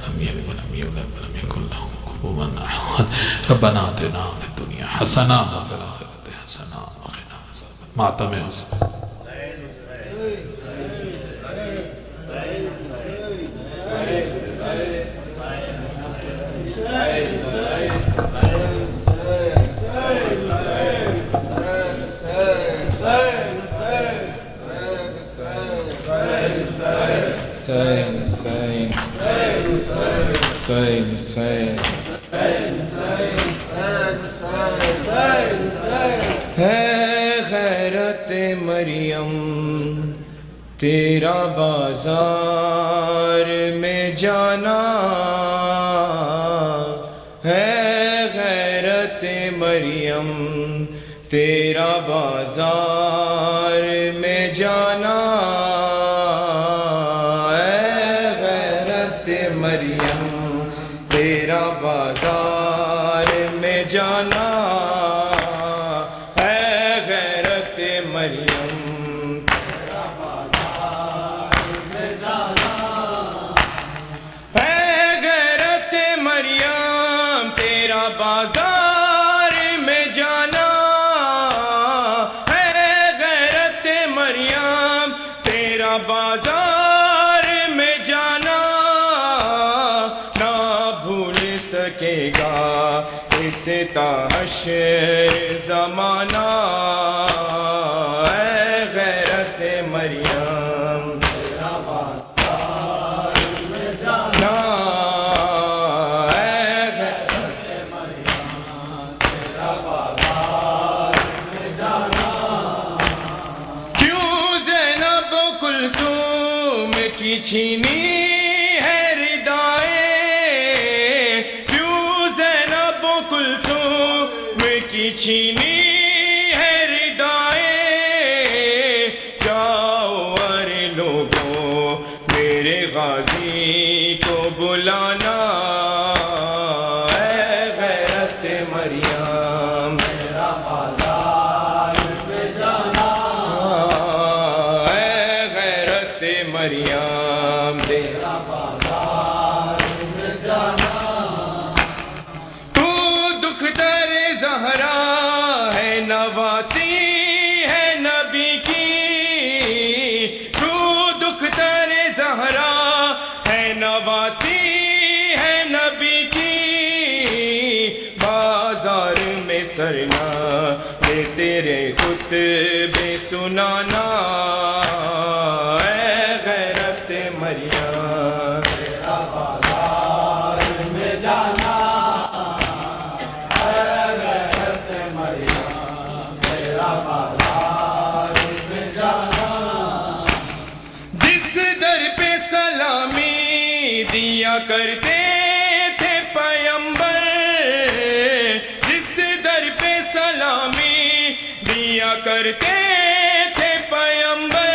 لم یلد ولم یولد ولم یکن له کفوا احد۔ ربنا آتنا فی الدنیا حسنہ وفی الآخرۃ حسنہ وقنا عذاب النار۔ ماتم حسن۔ ہے غیرت مریم تیرا بازار میں جانا، ہے غیرت مریم تیرا بازار میں جانا، ہے غیرت مریم تیرا بازار میں جانا، ہے غیرت مریم تیرا بازار میں جانا، ہے غیرت مریم تیرا بازار میں جانا، ہے غیرت مریم تیرا بازار میں جانا، نہ بھول سکے گا اس تا حشر زمانہ، کلثوم کی چھینی ہے ردائیں، کیوں زینب و کلثوم کی چھینی ہے ردائیں، جاؤ ارے لوگوں میرے غازی کو بلانا، اے غیرت مریم میرا بازار میں جانا، اے غیرت مریم تیرا بازار میں جانا، تو دختر زہرا ہے نواسی ہے نبی کی، تو دختر زہرا ہے نواسی ہے نبی کی، بازار میں سرنا یہ تیرے خطبے سنانا، اے غیرت مریم تیرا بازار میں جانا، اے غیرت مریم تیرا بازار میں جانا، جس در پہ سلامی دیا کرتے تھے پیمبر، جس در پہ سلامی دیا کرتے تھے پیمبر،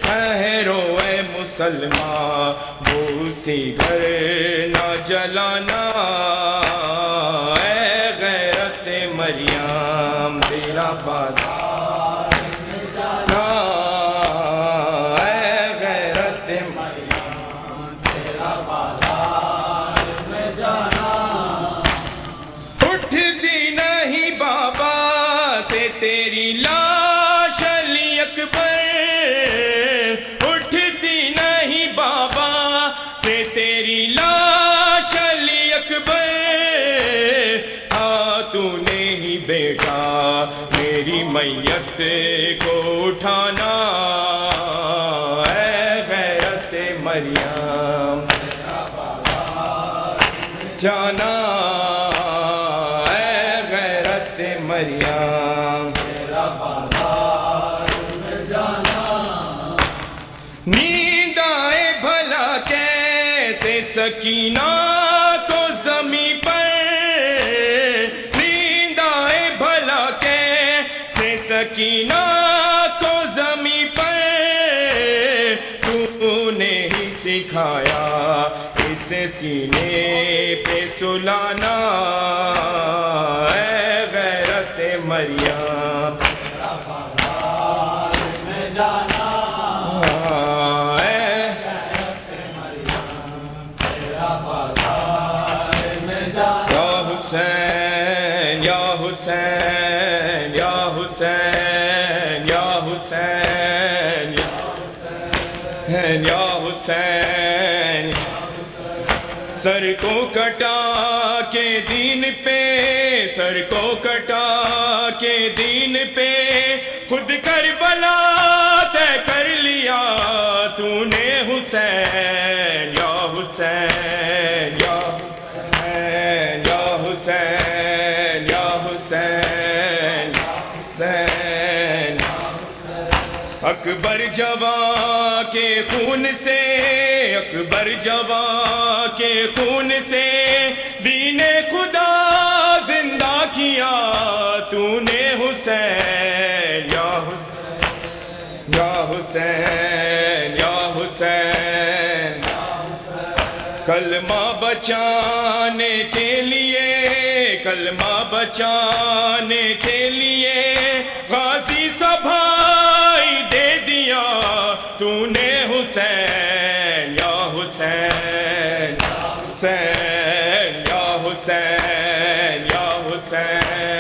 ٹھہرو اے مسلمان وہ اسی گھر نہ جلانا، اے غیرت مریم تیرا بازار میں جانا، اے غیرت مریم تیرا بازار میں جانا، اٹھتی نہیں بابا سے تیری لاش علی اکبر، اٹھتی نہیں بابا سے تیری لاش علی اکبر، تو نے ہی بیٹا میری میت کو اٹھانا، اے غیرت مریم تیرا بازار میں جانا، اے غیرت مریم تیرا بازار میں جانا، نیند آئے بھلا کیسے سکینہ کو زمین پر، نیند آئے بھلا کیسے سکینہ کو زمین پر، تو نے ہی سکھایا اس سینے پہ سلانا، اے غیرت مریم تیرا بازار میں جانا، اے غیرت مریم تیرا بازار میں جانا، یا حسین یا حسین یا حسین یا حسین یا حسین، سر کو کٹا کے دین پہ، سر کو کٹا کے دین پہ، خود کربلا طے کر لیا تو نے حسین، یا حسین یا حسین یا حسین یا حسین حسین، اکبر جواں کے خون سے، اکبر جواں کے خون سے دین خدا زندہ کیا تو نے حسین، یا حسین یا حسین یا حسین، کلمہ بچانے کے لیے، کلمہ بچانے کے لیے غازی سبھائی دے دیا تو نے حسین، یا حسین حسین یا حسین یا حسین